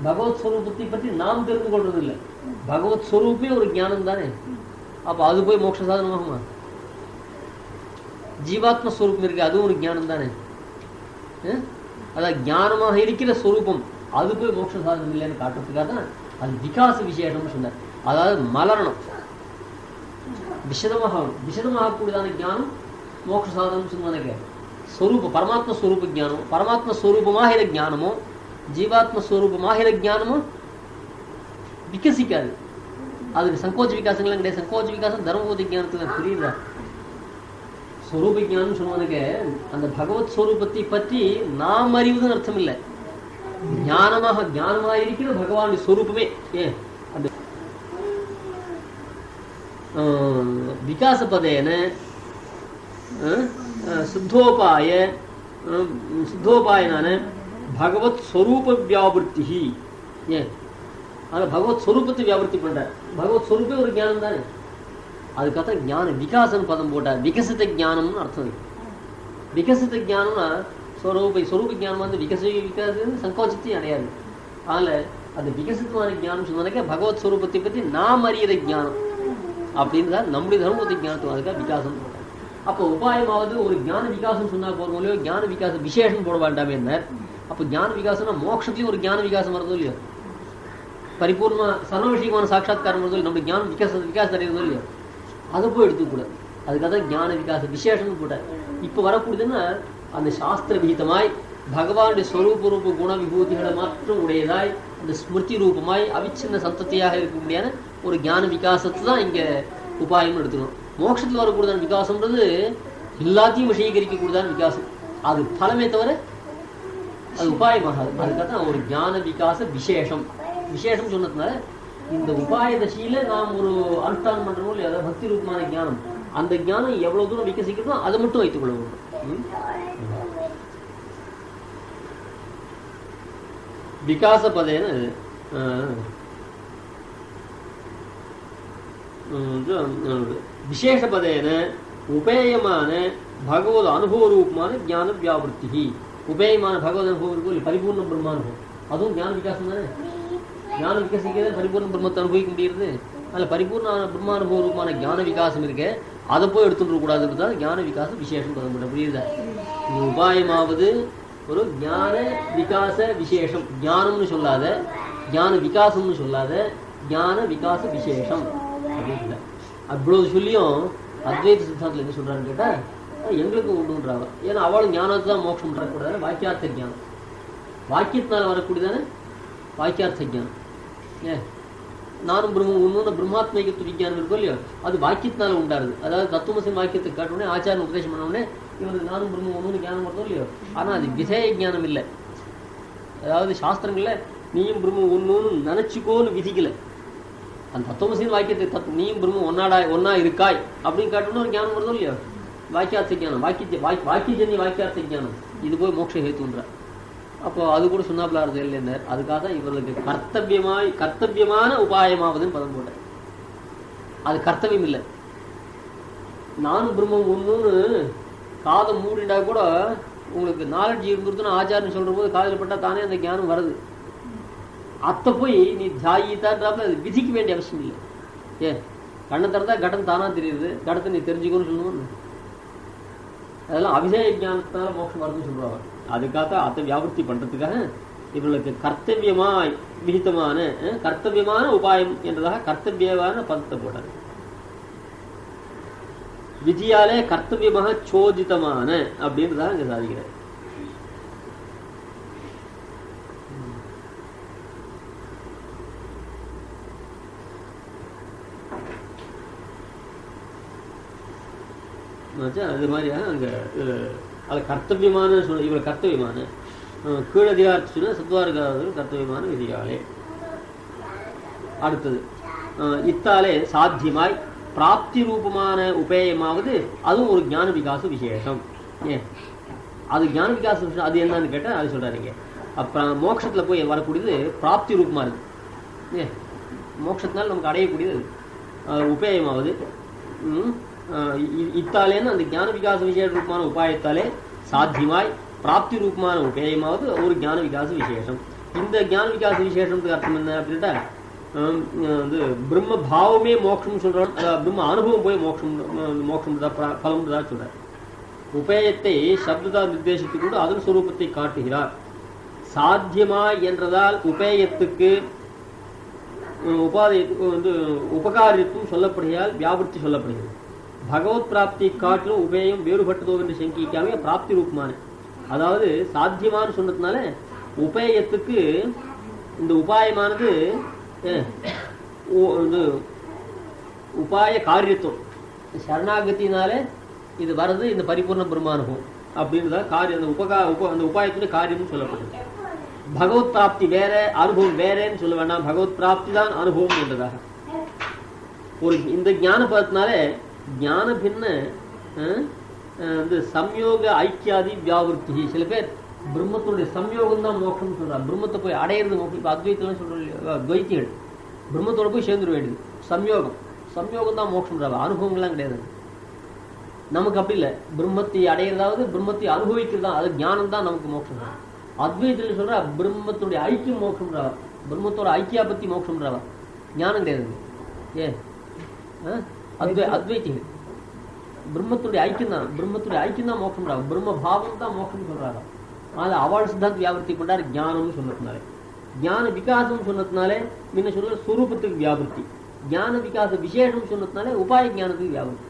பகவத் ஸ்வரூபத்தை பற்றி நாம் தெரிந்து கொள்றது இல்லை, பகவத் ஸ்வரூப்பே ஒரு ஞானம் தானே. அப்போ அது போய் மோட்ச சாதனமாகுமா? ஜீவாத்ம ஸ்வரூபம் இருக்கு, அதுவும் ஒரு ஞானம் தானே. அதான் ஞானமாக இருக்கிற ஸ்வரூபம் அது போய் மோட்ச சாதனம் இல்லைன்னு காட்டுறதுக்காக தான் அது விகாச விசேஷம்னு சொன்னார். அதாவது மலரணும், விஷதமாக கூடியதான ஞானம் மோட்ச சாதனம் சொன்னாங்க. ஸ்வரூப பரமாத்ம ஸ்வரூப ஞானம், பரமாத்ம ஸ்வரூபமாகிற ஞானமோ ஜீவாத்ம ஸ்வரூபமாகிற ஞானமோ விகசிக்காது. அதுக்கு சங்கோச்ச விகாசங்கள்லாம் கிடையாது. சங்கோச்ச விகாசம் தர்மபோதி ஞானத்துல புரியுதா? ஸ்வரூப ஞானம் சொன்னதுக்கு அந்த பகவத் ஸ்வரூபத்தை பற்றி நாம் அறிவதுன்னு அர்த்தம் இல்லை, ஞானமாக இருக்கிற பகவானுடைய ஸ்வரூபமே. அந்த விகாச பதேன சித்தோபாயனான பகவத் ஸ்வரூப வியாபுர்த்தி. அதில் பகவத் ஸ்வரூபத்தை வியாபுர்த்தி பண்றார். பகவத் ஸ்வரூபே ஒரு ஞானம் தானே. அதுக்காக ஞான விகாசம் பதம் போட்டார். விகசித ஞானம்னு அர்த்தம். விகசித ஞானம்னா ஸ்வரூப ஞானம் வந்து விகாசம் சங்கோச்சத்தை அடையாது. அதில் அந்த விகசிதமான ஞானம் சொன்னாக்க பகவத் ஸ்வரூபத்தை பற்றி நாம் அறிகிற ஞானம். அப்படின்னு தான் நம்முடைய தர்மபுத்தி ஞானத்துவம் அதுக்காக விகாசம் போட்டாங்க. அப்போ உபாயமாவது ஒரு ஞான விகாசம் சொன்னா போறோம் இல்லையோ, ஞான விகாசம் விசேஷம் போட வேண்டாமே என்ன. அப்போ ஞான விகாசம்னா மோட்சத்துலயும் ஒரு ஞான விகாசம் வருதோ இல்லையோ, பரிபூர்ணமா சர்வ விஷயமான சாட்சாத்காரம் வருதோ இல்லையோ, நம்முடைய ஞான விகாசம் அறியறதோ இல்லையோ, அதை போய் எடுத்துக்கூடாது. அதுக்காக தான் ஞான விகாச விசேஷம்னு போட்டார். இப்போ வரக்கூடியதுன்னா அந்த சாஸ்திர விகிதமாய் பகவானுடைய ஸ்வரூப ரூப குண விபூதிகளை மாற்றம் உடையதாய் அந்த ஸ்மிருதி ரூபமாய் அவிச்சின்ன சந்ததியாக இருக்கக்கூடிய ஒரு ஞான விகாசத்தை தான் இங்க உபாயம்னு எடுத்துக்கணும். மோட்சத்தில் வரக்கூடியதான விகாசம்ன்றது எல்லாத்தையும் விஷயீகரிக்கக்கூடியதான விகாசம். அது பலமே தவிர அது உபாயமாகாது. அதுக்காக தான் ஒரு ஞான விகாச விசேஷம். விசேஷம் சொன்னதுனால இந்த உபாய தசையில நாம் ஒரு அனுஷ்டானம் பண்றோம் இல்லையா, அதாவது பக்தி ரூபமான ஞானம், அந்த ஞானம் எவ்வளவு தூரம் விகசிக்கிறதோ அதை மட்டும் வைத்துக் கொள்ள வேண்டும். விகாச பதேன விசேஷ பதேன உபேயமான பகவத் அனுபவ ரூபமான ஞான வியாபிருத்தி. உபேயமான பகவத் அனுபவம் இருக்கும், பரிபூர்ண பிரம்மானுபவம், அதுவும் ஞான விகாசம் தானே. ஞான விகாசிக்கிறது பரிபூர்ண பிரம்மத்தை அனுபவிக்க முடியுது. அதில் பரிபூர்ண பிரம்மானுபவ ரூபமான ஞான விகாசம் இருக்கு, அதை போய் எடுத்துட்டு கூடாதுன்றதால ஞான விகாசம் விசேஷம் பண்ண புரியுதா. இது உபாயமாவது ஒரு ஞான விகாச விசேஷம். ஞானம்னு சொல்லாத, ஞான விகாசம்னு சொல்லாத, ஞான விகாச விசேஷம் அப்படின்னு. அவ்வளவு சொல்லியும் அத்வைத சித்தாந்தத்தில் என்ன சொல்றான்னு கேட்டா எங்களுக்கு உண்டுன்றாங்க. ஏன்னா அவளும் ஞானத்தை தான் மோட்சம் பண்ணக்கூடாது. வாக்கியார்த்த ஞானம், வாக்கியத்தினால வரக்கூடியதானே வாக்கியார்த்த ஞானம். நானும் பிரம்மம் ஒன்று பிரம்மாத்மிகத்து விஞ்ஞானம் இருக்கும் இல்லையோ, அது வாக்கியத்தினால உண்டாருது. அதாவது தத்துவமசி வாக்கியத்தை காட்டவுடனே ஆச்சாரம் உபதேசம் பண்ணவுடனே இவனுக்கு நானும் பிரம்மம் ஒன்று ஞானம் வருதோ இல்லையோ, ஆனால் அது விதேய ஞானம் இல்லை. அதாவது சாஸ்திரங்கள்ல நீயும் பிரம்மம் ஒன்றுன்னு நினைச்சுக்கோன்னு விதிக்கல. அந்த தத்துவமசின் வாக்கியத்தை நீயும் பிரம்மம் ஒன்னா இருக்காய் அப்படின்னு காட்டணும்னு ஒரு ஞானம் வருதோ இல்லையோ, வாக்கியார்த்த ஞானம், வாக்கியஜன்ய வாக்கியார்த்த ஞானம். இது போய் மோட்ச ஹேத்துன்ற. அப்போ அது கூட சொன்னாப்ல அர்த்தம் இல்லைன்னு. அதுக்காக தான் இவர்களுக்கு கர்த்தவியமான உபாயமாவதுன்னு பதம் போட்டேன். அது கர்த்தவியம் இல்லை. நானும் பிரம்மம் ஒன்றுன்னு காதை மூடிண்டா கூட உங்களுக்கு நாலெட்ஜ் இருந்துருதுன்னு ஆச்சாரம் சொல்ற போது காதில் பட்டா தானே அந்த ஞானம் வருது. அத்தை போய் நீ ஜாயித்தான்றாப்புல அது விதிக்க வேண்டிய அவசியம் இல்லை. கண்ணை திறந்தா கடன் தானா தெரியுது, கடத்தை நீ தெரிஞ்சுக்கணும்னு சொல்லுவோம். அதெல்லாம் அபிஷேக ஞானத்தினால மோட்சம் வருதுன்னு சொல்லுவாங்க. அதுக்காக அதை வியாபர்த்தி பண்றதுக்காக இவர்களுக்கு கர்த்தவியமாய் விகிதமான கர்த்தவியமான உபாயம் என்றதாக கர்த்தவியமான பதத்தை போட்டார். விதியாலே கர்த்தவியமாக சோதித்தமான அப்படின்றதாக இங்க சாதிக்கிறார். அது மாதிரியா அங்க அது கர்த்தவியமான இவர் கர்த்தவியமான கீழதிகாரத்து சொன்ன சத்வார்காரர்கள் கர்த்தவியமான விதியாலே. அடுத்தது இத்தாலே சாத்தியமாய் பிராப்தி ரூபமான உபேயமாவது அதுவும் ஒரு ஞான விகாச விசேஷம். அது ஞான விகாச விசேஷம். அது என்னன்னு கேட்டா அது சொல்றாருங்க. அப்புறம் மோட்சத்துல போய் வரக்கூடியது பிராப்தி ரூபமா இருக்கு. மோட்சத்தினால நமக்கு அடையக்கூடியது உபேயமாவது இத்தாலேன்னு அந்த ஞான விகாச விசேஷ ரூபமான உபாயத்தாலே சாத்தியமாய் பிராப்தி ரூபமான உபேயமாவது ஒரு ஞான விகாச விசேஷம். இந்த ஞான விகாச விசேஷத்துக்கு அர்த்தம் என்ன அப்படின்ட்டா வந்து பிரம்ம பாவமே மோட்சம் சொல்றோம், பிரம்ம அனுபவம் போய் மோட்சம் பலம் தான் சொல்றார். உபேயத்தை சப்ததா நிர்தேசித்து கூட அதன் சுரூபத்தை காட்டுகிறார். சாத்தியமாய் என்றதால் உபேயத்துக்கு உபாதயத்துக்கு வந்து உபகாரியத்துவம் சொல்லப்படுகிறால் வியாபர்த்தி சொல்லப்படுகிறது. பகவத் பிராப்தி காட்டிலும் உபேயம் வேறுபட்டதோ என்று சங்கிக்காமே பிராப்தி ரூபமான, அதாவது சாத்தியமான சொன்னதுனால உபேயத்துக்கு இந்த உபாயமானது உபாய காரியத்துவம் சரணாகத்தினாலே இது வர்றது இந்த பரிபூர்ண பிரம்மானுபவம் அப்படின்றதா காரியம். அந்த உபாயத்துடைய காரியம்னு சொல்லப்படுது. பகவத் பிராப்தி வேற அனுபவம் வேறேன்னு சொல்ல வேண்டாம், பகவத் பிராப்தி தான் அனுபவம் என்றதாக ஒரு இந்த ஞான பதத்தினால ஞான பின்ன சம்யோக ஐக்கியாதி வியாவிருத்தி. சில பேர் பிரம்மத்தினுடைய சம்யோகம் தான் மோட்சம் சொல்றாங்க. பிரம்மத்தை போய் அடையிறது மோட்சம். இப்போ அத்வைத்தெல்லாம் சொல்றோம், துவைத்திகள் பிரம்மத்தோட போய் சேர்ந்துட வேண்டியது. சம்யோகம் தான் மோட்சம், அனுபவங்கள்லாம் கிடையாது. நமக்கு அப்படி இல்லை. பிரம்மத்தை அடையிறதாவது பிரம்மத்தை அனுபவிக்கிறது தான், அது ஞானம் தான் நமக்கு மோட்சம். அத்வைத்தில் சொல்ற பிரம்மத்துடைய ஐக்கியம் மோட்சம்ன்றவா, பிரம்மத்தோட ஐக்கியா பத்தி மோட்சம்ன்றவா, ஞானம் கிடையாது. அத்வைத்திகள் பிரம்மத்துடைய ஐக்கியம் தான் மோட்சம். பிரம்ம பாவம் தான் மோட்சம் சொல்றாங்க. அதனால அவள் சித்தாந்த வியாபர்த்தி பண்றாரு ஞானம்னு சொன்னதுனால. ஞான விகாசம் சொன்னதுனாலே முன்ன சொல்ற ஸ்வரூபத்துக்கு வியாபர்த்தி, ஞான விகாச விசேஷம் சொன்னதுனாலே உபாய ஞானத்துக்கு வியாபர்த்தி.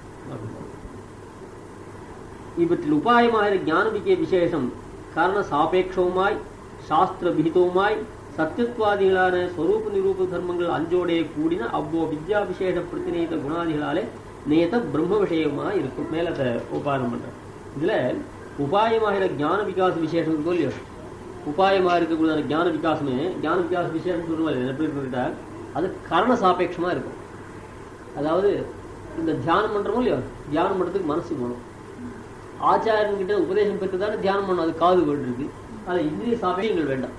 இவற்றில் உபாயமாக ஞான விசேஷம் காரண சாபேட்சவுமாய் சாஸ்திர விகிதவுமாய் சத்தியத்வாதிகளான ஸ்வரூப நிரூப தர்மங்கள் அஞ்சோடைய கூடின அவ்வோ வித்யா விசேஷ பிரதிநேத குணாதிகளாலே நேத பிரம்ம விஷயமா இருக்கும். மேல அதை உபாயம் பண்ற இதுல உபாயமாகிற ஞான விகாச விசேஷம் இருக்கோ இல்லையோ, உபாயமாக இருக்கக்கூடிய ஞான விகாசமே ஞான விகாச விசேஷம் சொல்லுவாங்க. எப்படி இருக்கிட்ட அது கரண சாபேட்சமா இருக்கும். அதாவது இந்த தியானம் பண்றோமோ இல்லையோ, தியானம் பண்றதுக்கு மனசு வேணும். ஆச்சாரியன்கிட்ட உபதேசம் பெற்றுதானே தியானம் பண்ணணும். அது காது வேண்டு இருக்கு. அதில் இந்திரிய சாபேட்சங்கள் வேண்டாம்,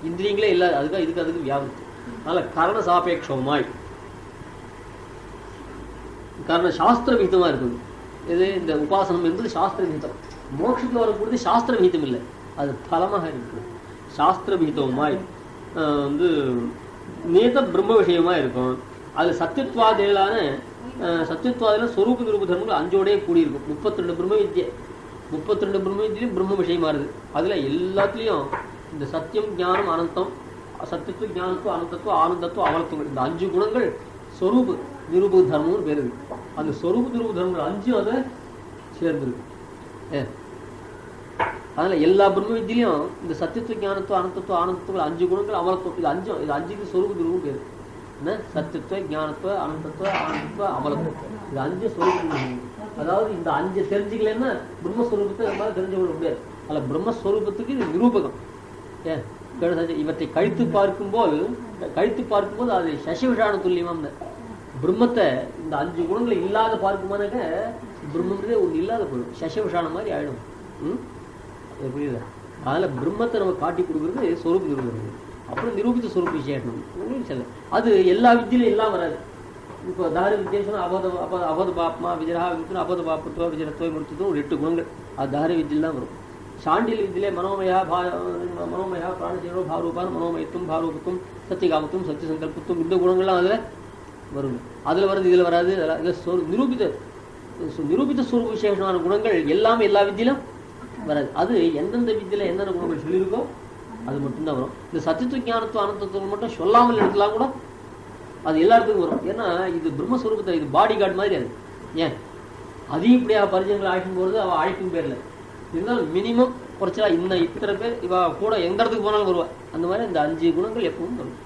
இந்திரியங்களே இல்லாது அதுக்கு வியாபத்து. அதனால கரண சாபேட்சமாய் காரணம் சாஸ்திர விகிதமா இருக்குது. இது இந்த உபாசனம் என்பது சாஸ்திர விகிதம். மோட்சத்தில் வரக்கூடியது சாஸ்திர விகிதம் இல்லை, அது பலமாக இருக்குது. சாஸ்திர விகிதமாய் நேத பிரம்ம விஷயமா இருக்கும். அது சத்தியத்வாதிகளான ஸ்வரூப நிரூப தர்மங்கள் அஞ்சோடே கூடியிருக்கும். 32 பிரம்ம வித்தியிலையும் பிரம்ம விஷயமா இருக்குது. அதுல எல்லாத்துலேயும் இந்த சத்தியம் ஞானம் அனந்தம், சத்தியத்துவ ஞானத்துவம் அனந்தத்துவம் ஆனந்தத்துவம் அவலத்துவம், இந்த 5 குணங்கள் ஸ்வரூப நிரூப தர்மம்னு பேர் இருக்கு. அந்த ஸ்வரூப நிரூப தர்மங்கள் 5 அதை சேர்ந்துருக்கு. அதனால எல்லா பிரம்ம வித்தியிலையும் இந்த சத்தியத்துவ ஞானத்துவம் அனந்தத்துவம் ஆனந்தத்துவம் 5 குணங்கள் அவலத்துவம், இது 5 ஸ்வரூப நிரூபம் பேரு. சத்தியத்துவ ஞானத்துவ அனந்தத்துவ ஆனந்தத்துவ அமலத்துவம், இது 5 ஸ்வரூப. அதாவது இந்த 5 தெரிஞ்சுக்கலன்னா பிரம்மஸ்வரூபத்தை நம்மளால தெரிஞ்சு கொள்ள முடியாது. அதில் பிரம்மஸ்வரூபத்துக்கு இது நிரூபகம். இவற்றை கழித்து பார்க்கும்போது அது சசிவிஷான துல்லியமாம். பிரம்மத்தை இந்த 5 குணங்களை இல்லாத பார்க்குமானாக்க பிரம்மன்றதே ஒன்று இல்லாத போயிடும், சசிவிஷான மாதிரி ஆயிடும். புரியுதா? அதனால பிரம்மத்தை நம்ம காட்டி கொடுக்குறது ஸ்வரூப நிரூபம். அப்புறம் நிரூபித்த ஸ்வரூப விசேஷம் சொல்ல, அது எல்லா வித்தியிலும் எல்லாம் வராது. இப்போ தாரி வித்தியேஷம் அபத பாப்மா விஜயா வித்னு அபத பாப்பத்துவ விஜயத்துவ முடிச்சதும் ஒரு 8 குணங்கள் அது தாரி வித்தியில் தான் வரும். சாண்டில் வித்தியிலே மனோமயா பிராணசீரோ பாரூபான் மனோமயத்துவம் பாரூபத்துவம் சத்தியகாமத்துவம் சத்திய சங்கல்பத்துவம், இந்த குணங்கள்லாம் அதில் வரும். அதில் வர்றது இதில் வராது. நிரூபித்த ஸ்வரூப விசேஷமான குணங்கள் எல்லாமே எல்லா வித்தியிலும் வராது. அது எந்தெந்த வித்தியில் என்னென்ன குணங்கள் சொல்லியிருக்கோ அது மட்டும்தான் வரும். இந்த சத்தியத்துவ ஞானத்துவ அனந்தத்துவம் மட்டும் சொல்லாமல் எடுக்கலாம் கூட அது எல்லாத்துக்கும் வரும். ஏன்னா இது பிரம்மஸ்வரூபத்தை, இது பாடி கார்டு மாதிரி. அது ஏன் அதிகப்படியாக பரிச்சயங்களை அழைக்கும் போது அவள் அழைக்கும் பேர்ல இருந்தாலும் மினிமம் குறைச்சலா இத்தனை பேர் இவ கூட எந்த இடத்துக்கு போனாலும் வருவா. அந்த மாதிரி இந்த 5 குணங்கள் எப்பவும் வரும்.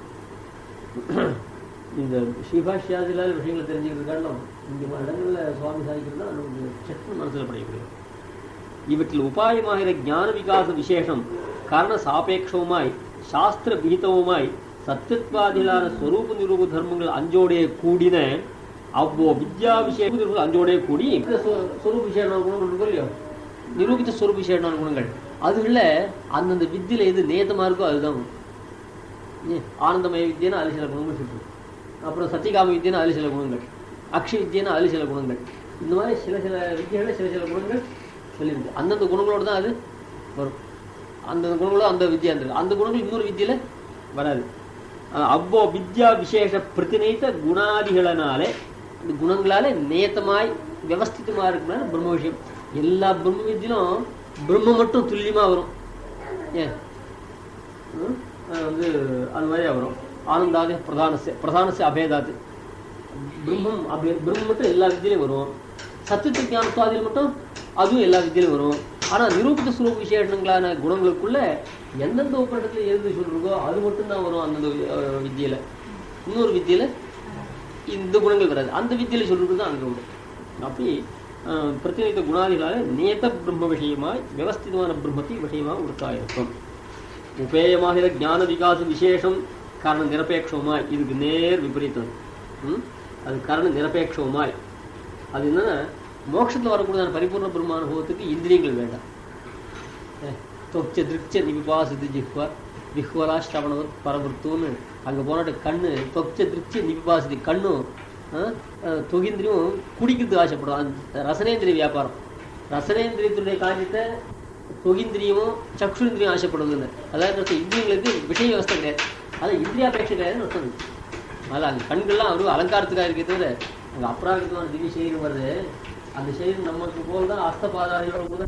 இந்த ஸ்ரீபாஷ்யாதில விஷயங்களை தெரிஞ்சுக்கிறதுக்காக இங்கே இடங்களில் சுவாமி சாதிக்கிறது அந்த சற்று மனசில் படையக்கூடிய இவற்றில் உபாயமாகிற ஞான விகாச விசேஷம் காரண சாபேட்சவுமாய் சாஸ்திர விகிதவுமாய் சத்தியத்வாதிகளான ஸ்வரூப நிரூப தர்மங்கள் 5ஓடே கூடின அவ்வோ வித்யா விசேஷங்கள் 5ஓடே கூடி ஸ்வரூப விசேஷமான குணங்கள் இருக்கும் இல்லையோ, நிரூபித்த ஸ்வரூப விசேஷமான குணங்கள் அதுல அந்தந்த வித்தியில எது நேதமா இருக்கோ அதுதான். ஆனந்தமய வித்தியனா அதில் சில குணங்கள் சொல்லுது. அப்புறம் சத்தியகாம வித்தியனா அதில் சில குணங்கள், அக்ஷய வித்தியனா அதில் சில குணங்கள், இந்த மாதிரி சில வித்தியால சில குணங்கள் சொல்லியிருக்கு. அந்தந்த குணங்களோடு தான் அது வரும். அந்தந்த குணங்களோட அந்த வித்தியா இருந்தது. அந்த குணங்கள் இன்னொரு வித்தியில வராது. அவ்வோ வித்யா விசேஷ பிரதிநேத குணாதிகளனாலே, இந்த குணங்களால நேத்தமாய் வியவஸ்திதமா இருக்குனால பிரம்ம விஷயம். எல்லா பிரம்ம வித்தியிலும் பிரம்ம மட்டும் துல்லியமா வரும். ஏன் அது மாதிரியா வரும். ஆனந்தாதி பிரதானச அபேதாது பிரம்மம் மட்டும் எல்லா வித்தியிலையும் வரும். சத்தியத்துவ ஞானத்துவாதியில் மட்டும் அதுவும் எல்லா வித்தியிலும் வரும். ஆனா நிரூபித்த ஸ்வரூப விசேஷங்களான குணங்களுக்குள்ள எந்தெந்த உபநிடத்துல எழுதி சொல்றதோ அது மட்டும்தான் வரும். அந்தந்த வித்தியில இன்னொரு வித்தியில இந்த குணங்கள் வராது. அந்த வித்தியில சொல்றது தான் அங்க வரும். அப்படி பிரதிநித குணாதிகளால நேத பிரம்ம விஷயமாய் வியவஸ்திதமான பிரம்மத்தை விஷயமாக உருத்தாயிருக்கும். உபேயமாகிற ஞான விகாச விசேஷம் காரண நிரபேட்சமாய், இதுக்கு நேர் விபரீதம். அது காரண நிரபேட்சமாய், அது என்னன்னா மோட்சத்தில் வரக்கூடியதான பரிபூர்ண பிரம்ம அனுபவத்துக்கு இந்திரியங்கள் வேண்டாம். தொச்ச திருச்ச நிபிபாசிது ஜிஹ்வா விஹ்வலா ஸ்ரவணவர் பரபுத்துன்னு அங்கே போனாட்டு கண்ணு தொச்ச திருச்ச நிபிபாசிது கண்ணும் தொகிந்திரியும் குடிக்கிறதுக்கு ஆசைப்படும். ரசனேந்திரிய வியாபாரம், ரசனேந்திரியத்துடைய காரியத்தை தொகிந்திரியமும் சக்ஷுந்திரியும் ஆசைப்படுதுன்னு. அதாவது இந்திரியங்களுக்கு விஷய வியவஸ்தை கிடையாது, அதான் இந்திரியாபேட்சை கிடையாதுன்னு அர்த்தம். அதில் அந்த கண்கள்லாம் அவரும் அலங்காரத்துக்காக இருக்கிறத அங்கே அப்ராகிருத்தமான திவ்ய சரீரம் வருது. அந்த சரீரம் நமக்கு போல் தான் அஸ்தபாதாதிகளோட கூட